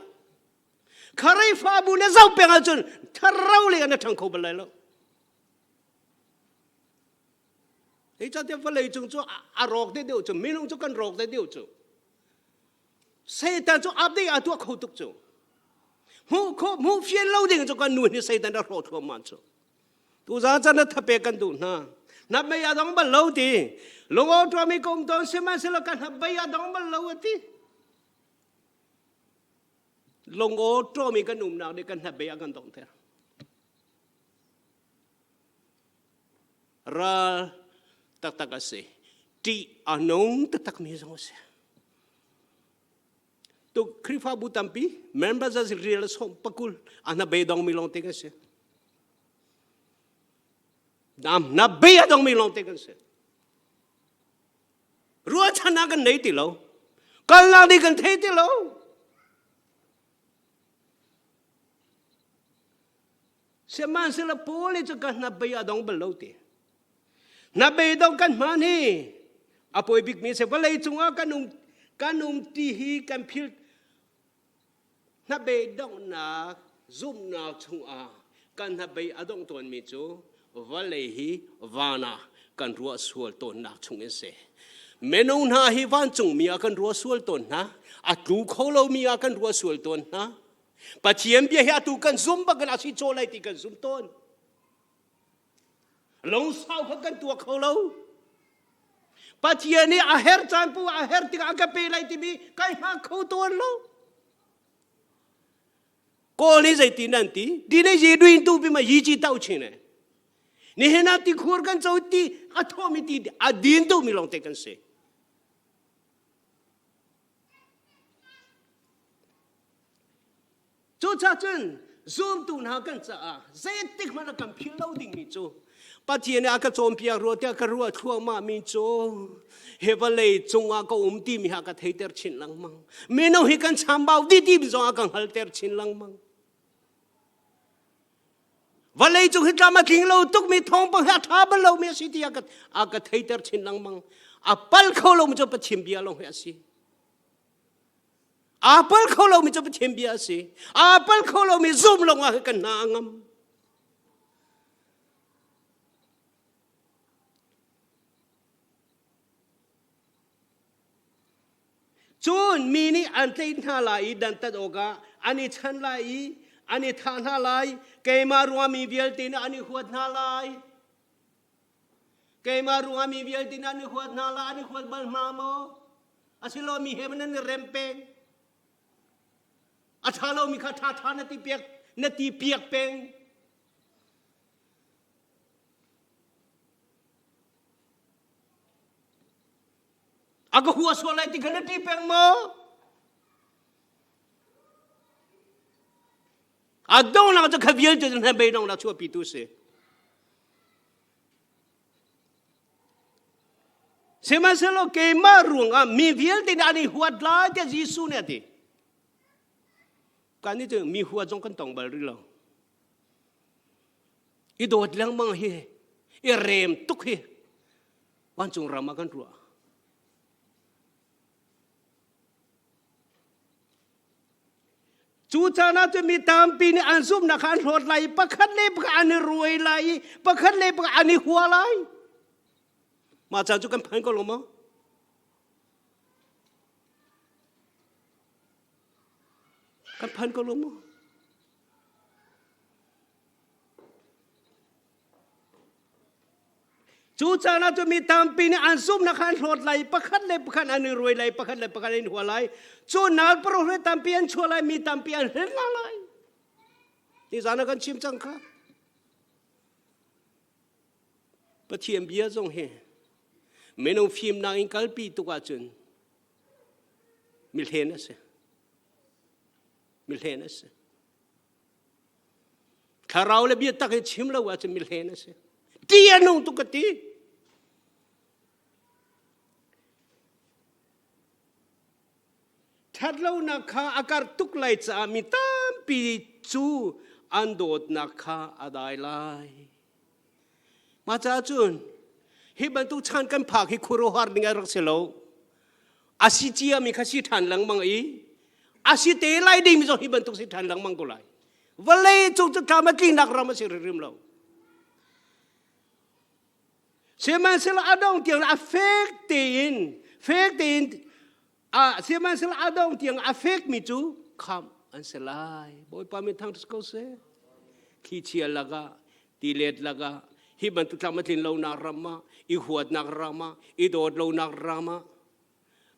คาริฟาบุนเจ้าเป็นจนทาราเลยกันทั้งเขาบัลไหลเราไอ้เจ้าเดี๋ยวว่าเลยจงจู่รอกได้เดียวจู่ไม่นุ่งจู่กันรอกได้เดียวจู่เสด็จจู่อับได้ตัวเขาตุกจู่หูเฟียนเล่าดิ่งจู่กันนู่นนี่เสด็จเราโหดหัวมันจู่ตัวจ้าจันทร์ทับเปกันดูนะนับไม่ยาดองบัลเล่าดีลงเอาตัวมีกงตอนเสมาเสละกันนับไม่ยาดองบัลเล่าดีลงเอาตัวมีกันนุ่มหนาเด็กกันนับไม่ยากันตองเถอะราตักตักเสตีอันนงตักมีสองเสตุคริฟ้าบุตัมปีเมมเบอร์จะสิเรียลส่งปักกุลอันนับไม่ยาดองมีลงเตกันเสนับไม่ยาดองมีลงเตกันเสรู้ชนะกันไหนติโลกันลาดีกันเทติโลเสมาเสละโพลิจะกันนับไปยาดองบัลโลตีนับไปดองกันมานี่อภัยบิกมีเสว่าเลยจงอากันนุ่มตีฮีกันพิลนับไปดองนักซุ่มนักจงอากันนับไปอดองตัวมีจูว่าเลยฮีวานากันรัวสวลตัวนักจงเอเสเมนูนาฮิวันจงมีอาการรัวสวลตัวนะอัตุเขาเรามีอาการรัวสวลตัวนะปัจเจียมเบียร์ตุกันซุ่มบักกันอาศิโจไลติกันซุ่มต้นลงเศร้าเขากันตัวเขาเราปัจเจียนี่อาเฮร์จันปูอาเฮร์ติกอากาเปไลติมีใครหาเขาตัวเราก็นี่ใจตีนันตีดีนี่ยีดูอินตูปีมายีจีเต้าชินเนี่ยนี่เห็นอาติขวดกันเจ้าตีอัฐมิตีอาดินตูมีลงเตกันเสจู่จ้าจนซูมตูน่ากันจ้าเซติกมันกันพิลาวดิ้งมิจูปัจเจียนอากาศโจมพิอารัวเตะกรัวทั่วมามิจูเฮเวเลยจงอากาตีมีอากาศเฮเตอร์ชินลังมังเมนูฮิกันชามบ่าวดีมีจงอากาฮัลเตอร์ชินลังมังวันเลยจงฮิตามาทิ้งเราตุกมีทองปังหัดทาบเราเมียสิที่อากาศเฮเตอร์ชินลังมังอัปปัลเขาเราไม่จะปัจฉิมเบียลงเฮียสิอาเปิลเขาเรามีจะไปเทียมเบียสิอาเปิลเขาเรามีซุ่มลงมาให้กันนางมจูนมีนี่อันเตนท่าลายดันตัดโอกาอันนี้ฉันลายอันนี้ท่านท่าลายเกมารัวมีเบียลตินอันนี้ขวดท่าลายเกมารัวมีเบียลตินอันนี้ขวดท่าลายอันนี้ขวดบัลมาโมอาศิโลมีเฮมันนั่นเรมเปงอาชาเรามีคาถาทานตีเปียกเป็นอาก็หัวสวลายตีกันตีเป็นโม อาดองเราจะขวิลจะนั่นไปดองเราชั่วปีตุเสเสมาเสโลเกมารุงมีวิลตินานี่หัวดลาจะยิสุเนี่ยทีการนี้จะมีหัวจงกันตองบาริลอีโดดเลี้ยงมังเฮอีเรมตุกเฮวันจงรามากันรัวจูจานาจะมีตามปีนี้อันซุ่มนักขันโหดไหลประคันเล็บกับอันนี้รวยไหลประคันเล็บกับอันนี้หัวไหลมาจากจุกันพันก็ลงมั้งกันพันก็ลงมั้งจูจานาจะมีตามปีนี้อันซุ่มนักขันโหดไหลประคันเล็บประคันอันนี้รวยไหลประคันเล็บประคันอันนี้หัวไหลจูนาลประโหดตามปีอันชัวไหลมีตามปีอันเห็นอะไรนี่จานากันชิมจังค่ะปะเทียมเบียจงเฮเมนูฟิล์มนางอิงกัลปีตุกาจุนมิลเทนส์ถ้าเราเลยเบียตักให้ชิมแล้วว่าจะมิลเทนส์ที่อันนู้นตุกตีถ้าเรานักข้าอากาศตุกไลจะมีตามปีจูอันโดดนักข้าอะไรไลมาจ้าจุนฮิบันตุชันกันผักฮิคุโรฮาร์ดิงารักเซโลอาศิจียมีข้าสิทันหลังมังอีอาศิเตไลดีมิโซฮิบันตุสิทันหลังมังกุไลวันเลยจุกจะทำมากินนักรามาสิริมเราเชื่อมันสิละอดองเตียงอัฟเฟกตีนเชื่อมันสิละอดองเตียงอัฟเฟกมิจูคำอันเสลายบอยปามิทางทุกคนเสขีเชียลักะตีเลดลักะฮิบันตุทำมาทิ้งเรานารามาอีหัวนักรามาอีโดดเรานักรามา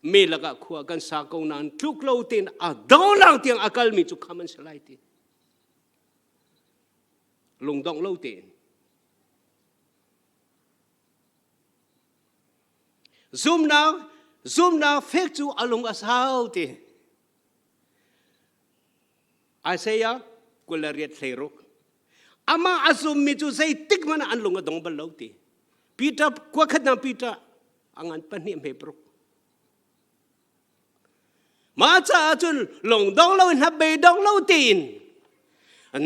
เมลักะขวากันสากงนันทุกเราตินอดองลังเตียงอากาศมิจูคำอันเสลายติลงดองเราตินซุ่มนาเฟกจูอารมณ์อาสาวตีอาเซียกุลเรียดเซรุกอามาอาซุมมิจูใส่ติ๊กมันอันลงกระดองบลลาวตีปีตากว่าขนาดปีตาอังอันปนิมเฮปรุกมาจ้าจุนลงดองเราหับเบดองเราตีน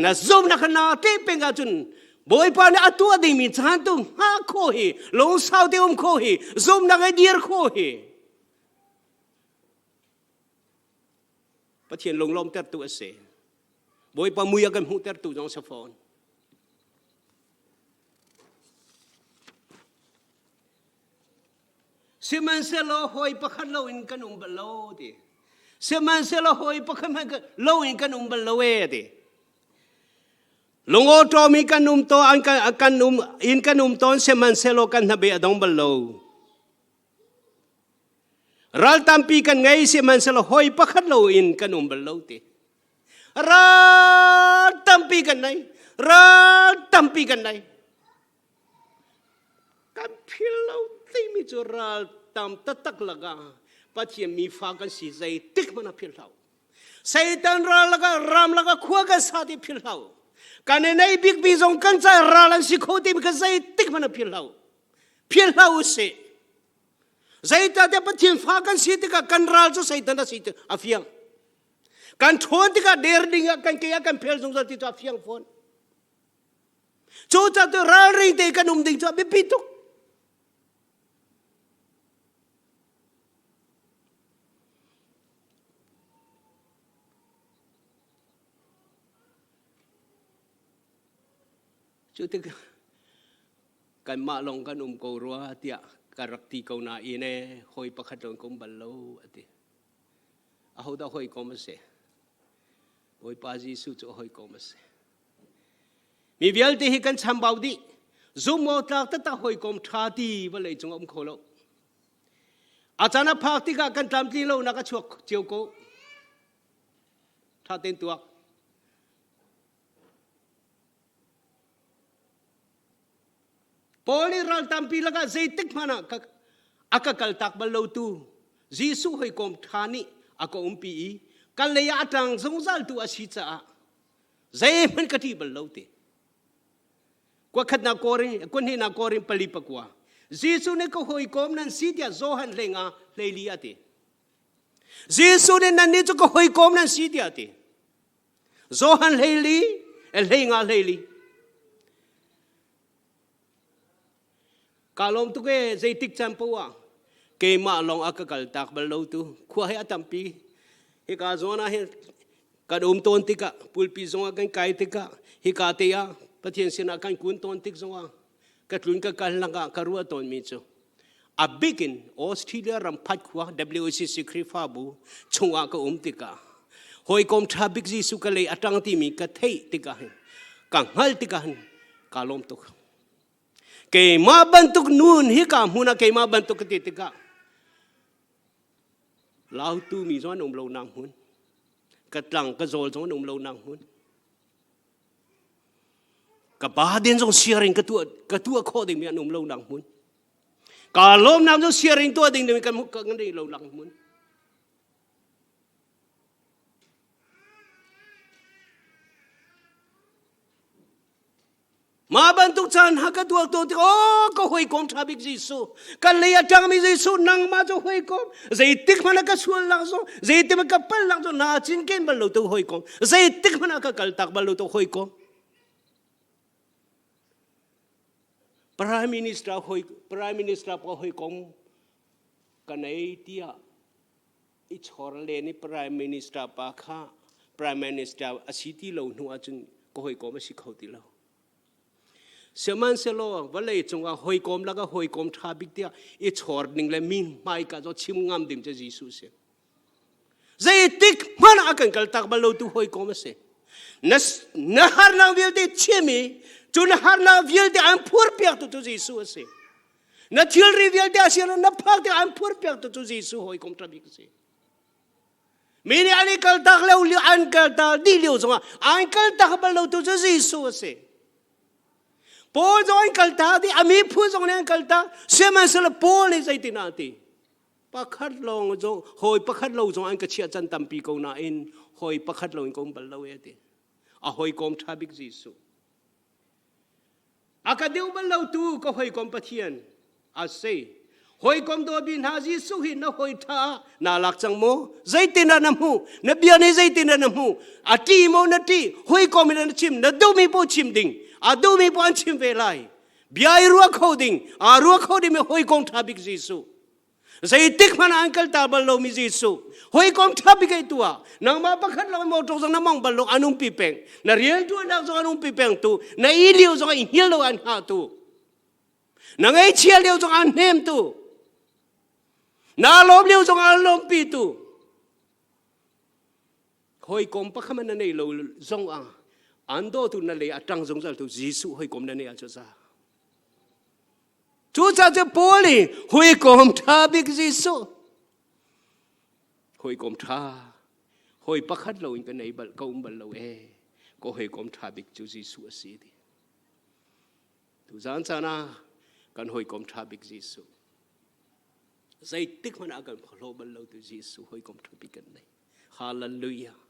น่ะซุ่มนักนาเตเป็นกันจุนบอยปานอัตัวดีมีจานตุงฮาโคฮีลงสาวเดียมโคฮีซุ่มนักเดียร์โคฮีปะเทียนลงลมเตอร์ตัวเสบอยปามุยกันหูเตอร์ตัวจงสะฟอนเสมันเสลหอยปะขันโลอินกันบลโลดิเสมันเสลหอยปะขันมันโลอินกันบลโลเอดิลงโอโตมีกันโตอันกันอินกันโตเสมันเสลกันนับเอดองบลโลรัลตัมปีกันไงเสมันเสลหอยปะขันโลอินกันบลโลดิรัลตัมปีกันไหนกันพิลโลที่มีจุรัลตัมตักละกาปัจเจียมีฟ้ากันสีใจติกมันพิลโลไซตันรัลละการามละกาขวากันสาธิพิลโลกันในบิ๊กบีซงกันใจรัลสิโคติมกันใจติกมันพิลโลเสใจตาเดียปัจเจียฟ้ากันสีติกกันรัลจุไซตันสีติอาฟิยังกันทวนติกเดร์ดิงกันเกียกันเพลซงสัตติอาฟิยังฟอนจูจัดรัลริงเตกันดิงจับบิตุจุดที่กันมาลงกันโกรัวเตียการรักตีเกาหน้าอินเน่หอยประคัดลงกบลโลอติอาหูดาหอยกอมเสหอยปาจีสุจหอยกอมเสมีเวลที่ให้กันชัมบาวดีซุ่มเอาตากตะหอยกอมทาตีวันเลยจงอมโคโลอาจารย์พักที่กันตามที่โลนักชวกเจียวโกทาเต็นตัวPoliral tampi laga zaitik mana akakal tak balau tu Jisu hoi kom thani ako umpi kalaya atang zongzal tu asita zai man kati balau te kwa khat na korin kun hi na korin pali pakwa Jisu ne ko hoi kom nan si dia zohan lenga leili ate Jisu ne nan ni ko hoi kom nan si dia te zohan leili lenga leili kalom tu ke zai tik cham pawa ke ma long akakal tak balau tu khwa hai atampi he ka zona he ka ton tika pulpi zonga kan kai tika hi ka te ya pathian sina kan kun ton tik zonga ka tlun ka kal langa karua ton mi chu a begin Australia ram phat khwa WC secret fa bu chunga ka tika hoi kom thabik ji su ka le atang ti mi ka thei tika he ka ngal tika han kalom tu ke ma bantuk nun hi ka huna ke ma bantuk ti tika lau tu mi zo nom lo nang hun ka tlang ka zol zo nom lo nang hun ka ba den zo sharing ka tu kho ding mi nom lo nang hun ka lom nam zo sharing to ding mi ka ngai lo nang hun ma bantuk chan ha ka tu o ko hoi kom thabik Jisu ka le atang mi Jisu nang ma zo hoi kom zai tik mana ka sul lang zo zai te ma ka pal lang zo na chin ken bal lo to hoi kom zai tik mana ka kal tak bal lo to hoi kom prime minister ko hoi kom ka nei tia I chor le ni prime minister pa kha prime minister asiti lo nu a chun ko hoi kom si khauti lo Seman selo balai chunga hoi kom laga hoi kom thabik dia I chor ning le min mai ka zo chim ngam dim che Jisu se zai tik man akan kal tak balo tu hoi kom se na har na vil de chimi tu na har na vil de am pur pek tu Jisu se na thil ri vil de asir na phak de am pur pek tu Jisu hoi kom thabik se mini ani kal tak le uli an kal ta di liu zonga an kal tak balo tu Jisu se Paul join kalta di ami phu jong ne kalta seman sel Paul ni zai tinati pakhat long jo hoi pakhat lo jong an ka chia chan tampi ko na in hoi pakhat lo ko bal lo ete a hoi kom thabik Jisu aka deu bal lo tu ko hoi kom pathian a se hoi kom do bin ha Jisu hi na hoi tha na lak chang mo zai tina na mu na bia ni zai tina na mu a ti mo na ti hoi kom na chim na do mi po chim ding adu mi pon chim ve lai biai ruwa khoding a ruwa khodi me hoi kom thabik Jisu zai tik man uncle ta bal lo mi Jisu hoi kom thabik ai tua nang ma pakhat lo mo tok jong na mong bal lo anung pi peng na riel tu na jong anung pi peng tu na I liu jong I hil lo an ha tu na ngai chia liu jong an nem tu na lom liu jong an lom pi tu hoi kom pakhaman na nei lo jong a ando tu na le atang jong zal tu Jisu hoi kom na ne a cho sa chu cha je poli hoi kom tha bik Jisu hoi kom tha hoi pakhat lo in ka nei bal kom bal lo e ko hoi kom tha bik chu Jisu asi di tu zan cha na kan hoi kom tha bik Jisu zai tik man akan khlo bal lo tu Jisu hoi kom tha bik kan nei hallelujah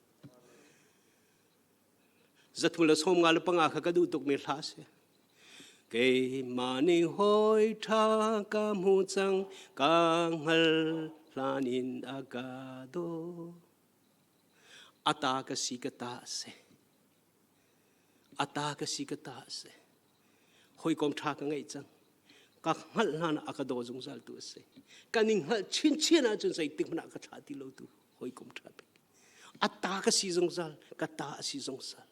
Zatmula som ngal panga kha kadu tuk mi thase ke mani hoi tha ka mu chang ka ngal lanin agado ata ka sikata se hoi kom tha ka ngai chang ka ngal lan agado jung sal tu se kaning hal chin chin a chun sai tik na ka tha ti lo tu hoi kom tha ata ka si jung sal ka ta si jung sal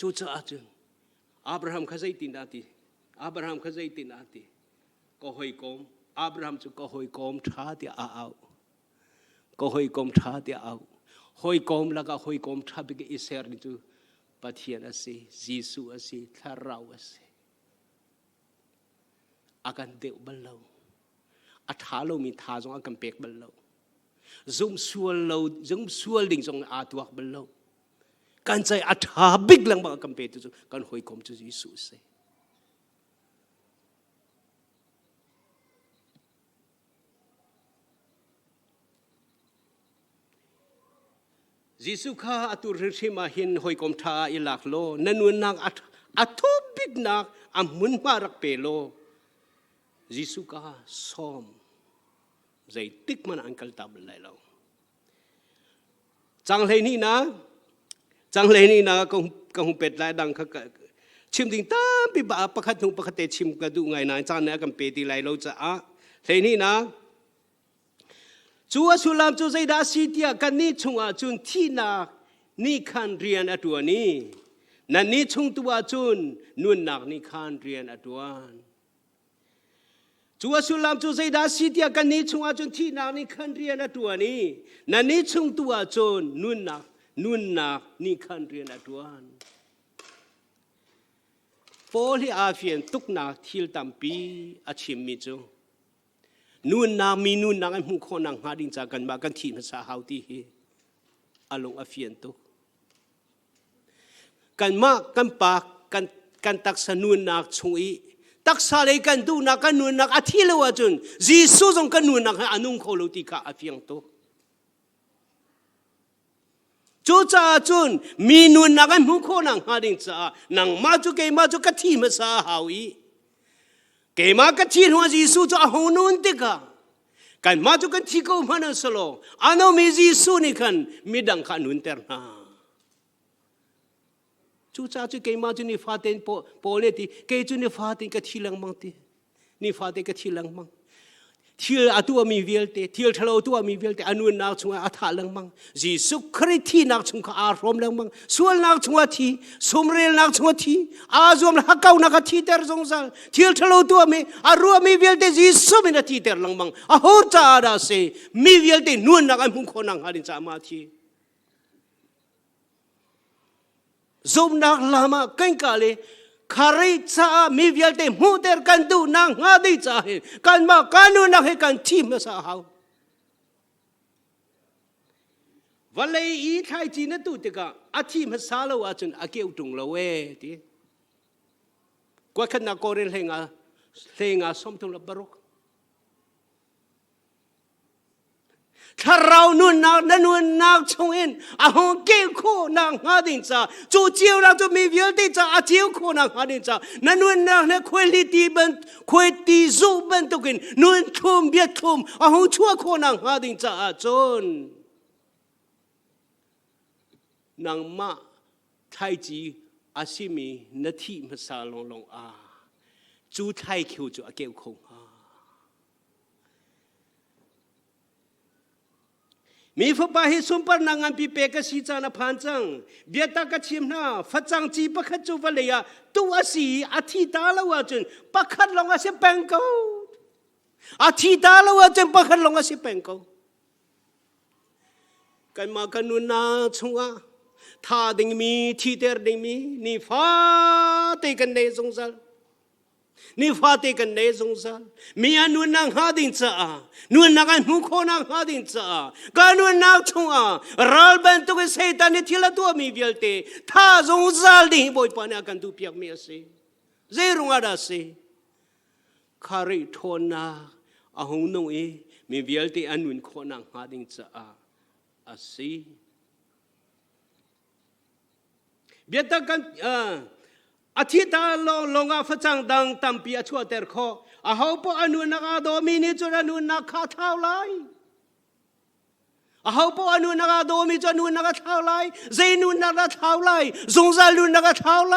Chucha achun Abraham khazai tinati ko hoi kom Abraham chu ko hoi kom tha ti a au ko hoi kom tha ti au hoi kom laga hoi kom tha bi ge iser ni chu pathian ase Jisu ase tharau ase akan deu ballo athalo mi tha jong akan pek ballo zum sual ding jong a tuak ballo kan chai atha big lang ba kam pe tu kan hoi kom chu Jisu se ยิสุข้าอตุริชิมาหินหอยกมทาอิลักโลนันวนนักอัทุบิกนักอามุนมารักเปโลยิสุข้าซ้อมใจติกมันอันกัลตับเลยเราจังเลยนี่นะก็คงเป็ดลายดังเขาชิมดิ่งตามปีบ่าประคัดหงประคัดเตชิมกระดูไงนะจานนี้กันเป็ดลายเราจะเลยนี่นะจัวสุลามจัวใจดาสีเดียกันนี่ชงจุนที่นักนี่ขันเรียนอตัวนี้นั่นนี่ชงตัวจุนนุ่นนักนี่ขันเรียนอตัวจัวสุลามจัวใจดาสีเดียกันนี่ชงจุนที่นักนี่ขันเรียนอตัวนี้นั่นนี่ชงตัวจุนนุ่นนักนี่ขันเรียนอตัวพอที่อาเฟียนตุกนักทิลตัมปีอาชิมมิจูนุ่นนักมีนุ่นนักไอ้มุขนักหาดินจากกันมากันที่ภาษาฮาวตีอาลงอาเฟียนตุกกันมากกันปากกันตักสนุนนักชงอีตักสาเลยกันดูนักกันนุ่นนักอาทิเลวจุนจีสุจงกันนุ่นนักอนุงโคโลติกาอาเฟียนตุกจูจ้าจุนมีนุ่นนักไอ้มุขนักหาดินจานังมาจุเกมาจุกันที่ภาษาฮาวีเกมากัที่หัวจีสุจะหงนุนติกากันมาจุกันที่เขามันสโลอันนั้นมีจีสุนี่กันมีดังขันุนเตอร์นาจูจ้าจุเกมาจุนี่ฟาเตนโปเลติเกจุนี่ฟาเตนกัที่ลังมังตินี่ฟาเตนกัที่ลังมังที่อาตัวมีเวลเตที่ทะเลตัวมีเวลเตอนุนนักชงอาถาลังมังจีสุคริที่นักชงข้าอารมณ์ลังมังส่วนนักชงที่สมเรียนนักชงที่อาจวมหักเอานักที่เตอร์สงสารที่ทะเลตัวมีอารัวมีเวลเตจีสุมีนักที่เตอร์ลังมังอาหัวจ่าดาเซมีเวลเตนุนนักไอ้มุขนักหาดินจามาที่จมนักลามาเก่งกาเลคาริจ้ามีเวลเตมูเตอร์กันดูนางหาดิจ้าเห็นกันมากันนู่นนักให้กันทีมสาหาววันเลยอีไทยจีนตุติกาอาทีมสาลาวาจนอาเกี่ยวตรงละเวทีกว่าขณะก่อนเรียนเฮงาสมทุลบรุกถ้าเรานุ่นนักชงอินอาหงเกี่ยวโคนางหาดินจ้าจูเจียวเราจะมีเวลติจ้าอาเจียวโคนางหาดินจ้านั่นนุ่นนักเนี่ยคุยตีบันคุยตีจูบันตุกินนุ่นทุ่มเบียดทุ่มอาหงชั่วโคนางหาดินจ้าจนนางมาไทยจีอาชิมีนาทีมาซาลงจูไทยคิวจูอาเกี่ยวโคงมีฝบาหิสุมปรนังอันปีเปกสีจานาพันจังเบียตากชิมนาฟัดจังจีประคัดจูวะเลยตัวสีอาทิตาลาวจนประคัดลงอาเสเปงกูอาทิตาลาวจนประคัดลงอาเสเปงกูกันมากันนุนาชงท่าดิงมีทีเตอร์ดิงมีนี่ฟ้าเตกันเนสงสารนี่ฟาเตกันเนสงสารมีอนุนังหาดินจ้านุนังอันมุขนังหาดินจ้าการนุนังชงรัลเบนตุกเซตันที่ละตัวมีเวลเตท่าสงสารดิบอยปานากันตุเปียกเมียเซเจรุงอาดาเซคาริโทนาอาหงนงเอมีเวลเตอนุนขนังหาดินจ้าอาซีเบียตกันอาทิตย์ลงฟังดังตัมปีชัวเตอร์ขออาเขาพออนุนักโดมินิจอนุนักข้าเท่าไรอาเขาพออนุนักโดมิจอนุนักเท่าไรเจนุนักเท่าไรสงสารนุนักเท่าไร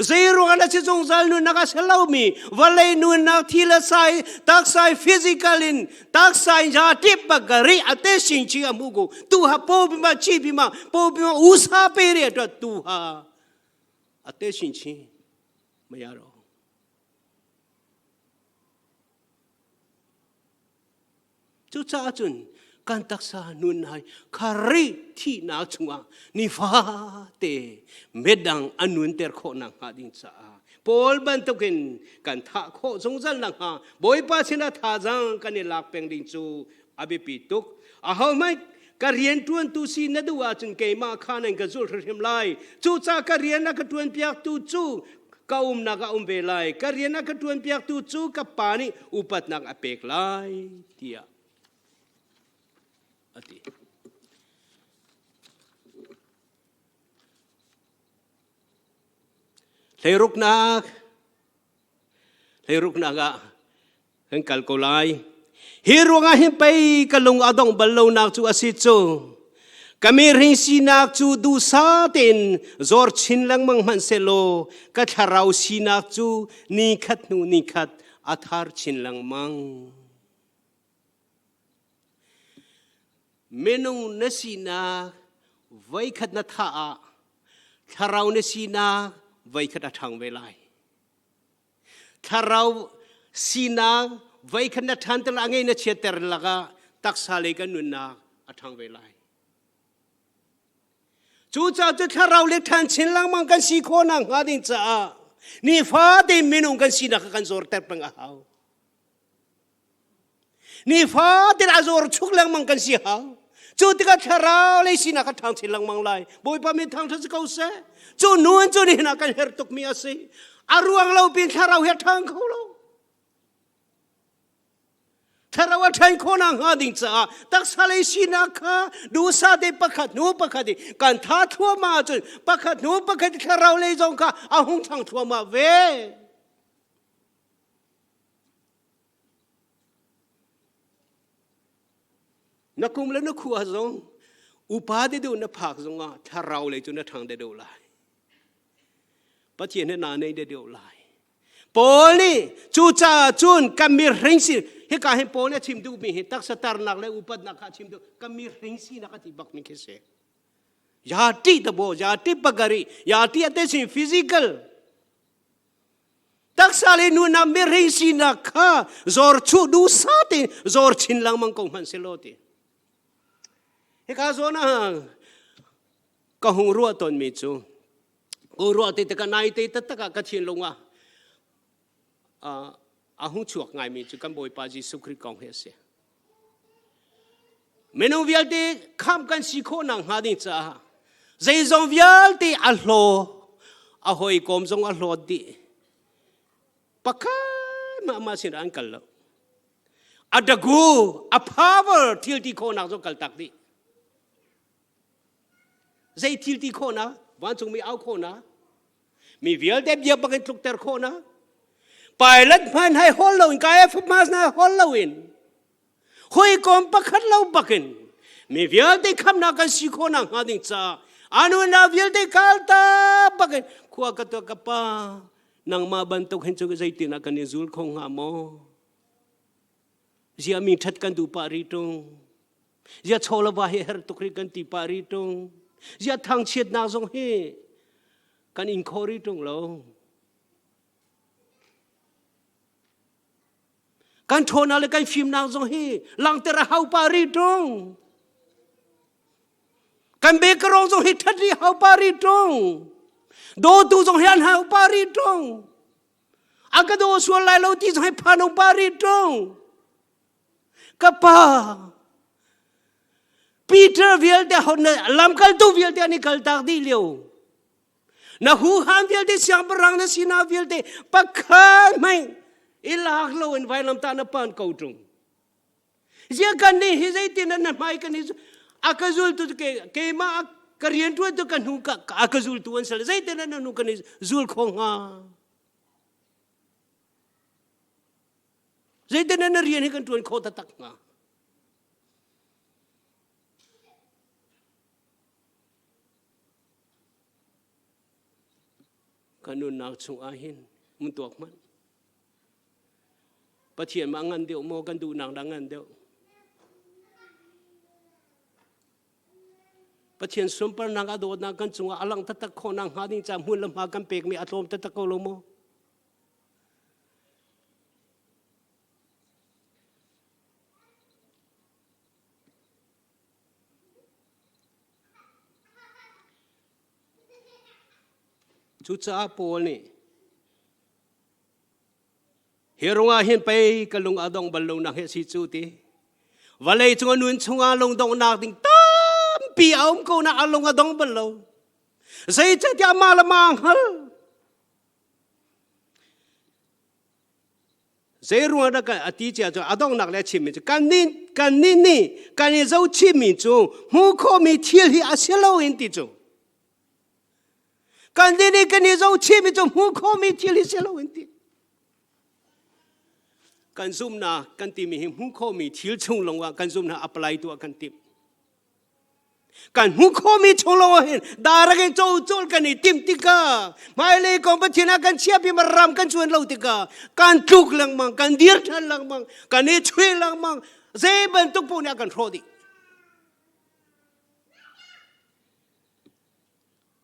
เจรุกันที่สงสารนุนักเสลามีวันเลยนุนักที่ละไซตักไซฟิสิกาลินตักไซยาติปกรีอัตสินชีอามุกุตูฮาโปบิมาชีบิมาอุสาเปรียดตูฮาอัตสินชีไม่ยากหรอกจุดจ้าจุนการตักษานุนให้คาริที่นักชัวนิฟาเตเมดังอนุนเตอร์โคนังหาดินจ้าพอลบันตุกินกันท่าโคสงสารนังหาบอยป้าชนะท่าจังกันนี่ลักเป็งดินจูอภิปิตุกอาหาไม่การเรียนทวนตุสีนัดว่าจนเกมาขานังกระจุลเรียมไลจูจ้าการเรียนนักทวนเปียกตุจูกานักเบลายการเรียนนักทวนเปียกตุจูกับปานีอุปัตนักอเปกไลเทียอติ lấy ruk na ga heng kal ko lai hi ruanga hin pai kalung adong ballo nak chu asichu kami ring sinak chu du sa tin zor chin lang mang man selo ka tharau sinak chu ni khat athar chin lang mang menung nasina vai khat na tha a tharau nasina vai khat athang velai tharau sina vai khat na than tel angai na cheter laga taksale kan nunna athang velai chú cha cho thà rau lệ than chín lang mang kan si kho nang ha ding cha ni fa de minung kan si na kan zor ter pang hao ni fa de azor chuk lang mang kan si hao chú ti ka thà rau lệ si na ka thang chín lang mang lai boi pa min thang thas kau se chú nuan chú ni na kan her tuk mi ase aruang lau pin thà rau he thang kho lo tharawa thain khona nga ding cha tak salai sina kha du sa de pakhat nu pakhat kan tha thua ma chu pakhat nu pakhat tharau le jong kha ahung thang thua ma ve na kum le na khu azong upa de du na phak jong a tharau le chu na thang de do lai pa chien na nei de do lai poli chu cha chun kamir ring si he ka he pol ne chim du mi he tak satar nak le upad nak kha chim du kamir ring si nak ti bak mi kese ya ti ta bo ya ti pagari ya ti ate si physical tak sale nu na mi ring si nak kha zor chu du sa te zor chin lang mang ko man se lo ti he ka zo na ka hung ro ton mi chu o ro te ka nai te ta ka chin longa ahung chuak ngai mi chu kan boi pa ji sukri kong he se menu vial te kham kan si kho nang ha ding cha zai zong vial te a hlo a hoi kom zong a hlo di pakha ma sin an kal lo adagu a power til ti kho nang zo kal tak di zai til ti kho na wan chung mi au kho na mi vial te bia pakin tluk ter kho na pilot man hay hollowin kaya mas na hollowin hoy kom pakhat law bakin mi vial te kham na kan sikho na ngading cha anu na vial te kalta bakin khuwa ka to kapa nang mabantok hen chu zai tina kan zul khong ha mo zia mi that kan du pari tung zia chola ba he her tukri kan ti pari tung zia thang chet na zong he kan in khori tung lo kan thona le kan phim nang zong hi lang tera hau pari tung kan be karong zong hi thadi hau pari tung do tu zong hian hau pari tung aga do sual lai lo ti zong hi phanong pari tung kapa Peter vial te hon lam kal tu vial te ni kal tak di leo na hu han vial te siang barang na sina vial te pakhan mai ilak lo in vai lam ta na pan ko tung zia kan ni hi zai tin na mai kan ni akazul tu ke ma karien tu tu kan hu ka akazul tu an sal zai tin na nu kan ni zul khong ha zai tin na rien hi kan tuan kho ta tak nga kanun nak chung ahin mun tuak man pathian ma ngan deu mo kan du nang dang ngan deu pathian sumpar nang ado na kan chunga alang tatak kho nang ha ding cha mun lam ha kan pek mi atlom tatak ko lo mo chu cha pol ni Hirunga hin pay kalung adong balong na he si chuti. Walay chunga nun chunga long dong na ding tam pi aum ko na along adong balong. Say chat ya malamang hal. Say ruang da ka ati cha cho adong nak le chim mi kan nin ni kan ye zau chim mi chu hu ko mi thiel hi aselo in ti chu. กันนี่กันนี่เราชีวิตจมูกเขามีที่ลิเซลวันที่กันซุ่มนากันตีมีหิมุขมีทิลชงลงว่ากันซุ่มนาอัปไลตัวกันติมกันมุขมีชงลงว่าเห็นดารักโจโจลกันนี่ติมติกาไม่เลยกองปะชินากันเชียบพิมารำกันชวนเราติกากันทุกลังมังกันเดียร์ทันลังมังกันนี่ช่วยลังมังเจ็บตุกปูนี่กันโรดิ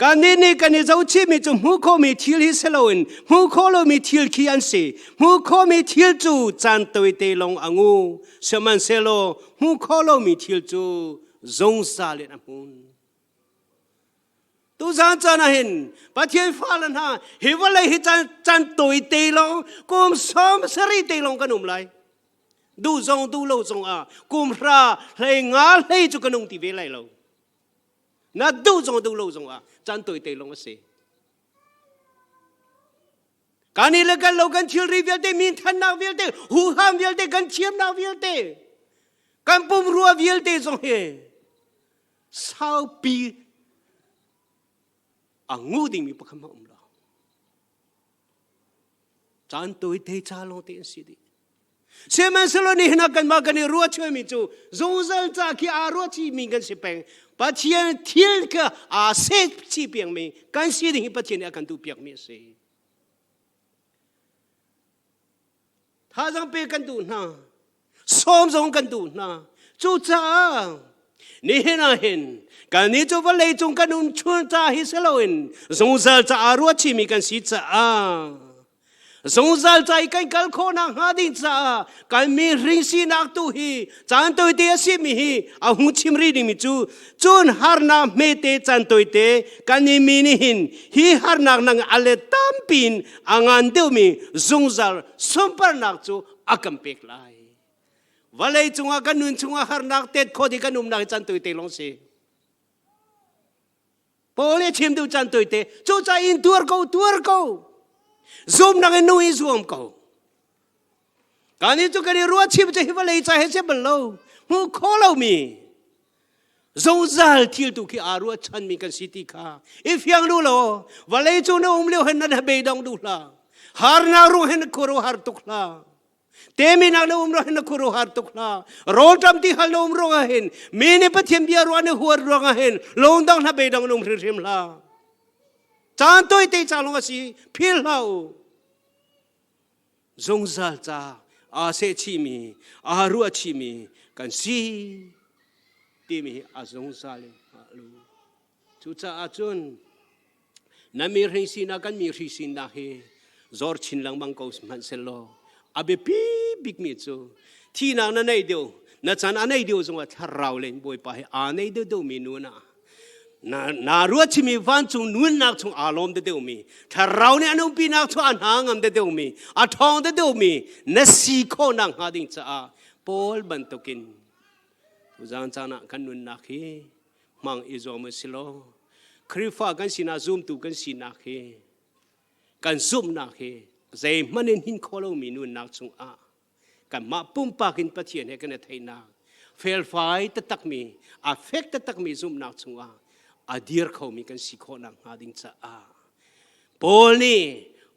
กันนี่กันนี่เราชีวิตจมุขมีทิลฮิสโลอินมุขเรามีทิลขีอันเสมุขมีทิลจูจันตัวเตลงอังูสมันเซโลมุขเรามีทิลจูจงซาเลนมุนตูจันจันเห็นปะเทียนฟ้าลันฮะเฮวะเลยจันตัวเตลงกุมสมสรีเตลงกันนุ่มไรดูจงดูโลจงกุมราเลยงาเลยจุกันนุ่มตีเวไลเราน่าดูจงดูโลจงจันตัวเตลงมาเสการนี้เลยกันเรากันเชียร์รีวิลเตมินทันนาวิลเตหูห้ามวิลเตกันเชียร์นาวิลเตกันปุ่มรัววิลเตจงเฮสาวปีงูดิ่งมีประคำมาเราจันตัวเตจาลงเตนสิดีเชื่อมันสโลนี่นักกันมากันนี่รัวช่วยมิจูจงจัลจากที่รัวที่มีกันสิเปงปัจเจียนเที่ยงก็เสพชีเปียงมีกันสิดิ่งปัจเจียนอาการดูเปียงมีเสถ้าจังเปกันดูนะซ้อมจงกันดูนะจูจ้านี่เห็นอะไรเห็นการนี้จูว่าเลยจงกันนุ่มชวนจ้าฮิสโลอินจงจัลจากรัวที่มีกันสิจ้าสงสารใจกันกัลโคนังหาดินจ้ากันมีริงสีนักตุฮีจันตัวเตะสิมีฮีอาหุชิมรีดิมิจูจุนฮาร์นาเมเตจันตัวเตะกันนี่มีนิหินฮีฮาร์นักนังอัลเลตัมปินอังอันเดียวมีสงสารสมปรนักจูอากัมเปกไลวันเลยจงอากันนุนจงอาฮาร์นักเตะโคดิกันนุ่มนักจันตัวเตะลงเสพอเลยชิมดูจันตัวเตะจูใจอินตัวร์กูzoom na ngenu i zoom ko kani tu kani ruwa chim che hiwalei cha he che balo mu kholo mi zongzal thil tu ki arua chan mi kan city kha if yang lu lo walei chu no umleu hen na be dong du la har na ru hen koro har tuk la temi na lo umro hen koro har tuk la ro tam ti hal lo umro hen me ne pathem bia ro ne huar ro hen long dong na be dong num rim laจันตัวเตจาลงสิพิลเราจงจัลจ้าอาเซชิมีอารัวชิมีกันสิที่มีอาจงจัลเลยลูจุจ้าอาจุนนั่นมีริสินากันมีริสินาเฮจอร์ชินลังบังกูสมันเซโลอาเบปีบิกมิจูที่นางนั่นไอเดียวนั่นจันอันไอเดียวจงว่าทาราเลนบอยไปอันไอเดียวดูมีนูนะนารัวชิมีวันจงนุ่นนักจงอารมณ์เดียวมีถ้าเราเนี่ยนุ่มปีนักจงอันหางอันเดียวมีอัฐองเดียวมีนสีโคนังหาดิ่งจ้าพอลบันตุกินทุจานจานะกันนุ่นนักเฮมังอิจอมสิโลคริฟ้ากันสินาซูมตุกันสินักเฮกันซูมนักเฮใจมันเห็นโคโลมีนุ่นนักจงกันมาปุ่มปากินปะเทียนให้กันไทยนักเฟลไฟตะตักมีอาเฟกตะตักมีซูมนักจงอาเดียร์เขามีกันสิโคนังหาดิ่งจ้าพอลนี่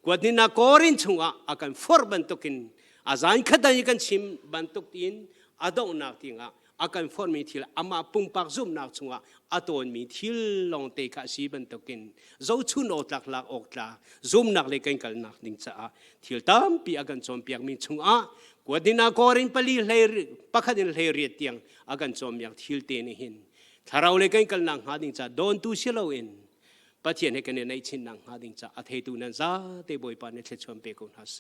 กวดนี่นักโอรินจงอากันฟอร์บันตุกินอาจารย์ขัดยังกันชิมบันตุกินอาดองนักทิ้งอากันฟอร์มีทิลอามาปุ่มปากซูมนักจงอาตัวมีทิลลองเตะกะสีบันตุกินเจ้าชุนอดลักออกลาซูมนักเลยกันกันนักดิ่งจ้าทิลตามปีอากันจอมเปียกมีจงกวดนี่นักโอรินปลีเลยปักขัดเลยเรียดเตียงอากันจอมอยากทิลเตนี่หินถ้าเราเลยกันกันนังหาดิ่งจ้าโดนตูเชลวินปัจเจียนให้กันในชินนังหาดิ่งจ้าอาเทตุนันจ้าเตบอยปานในเชชวนเปกุนฮาเซ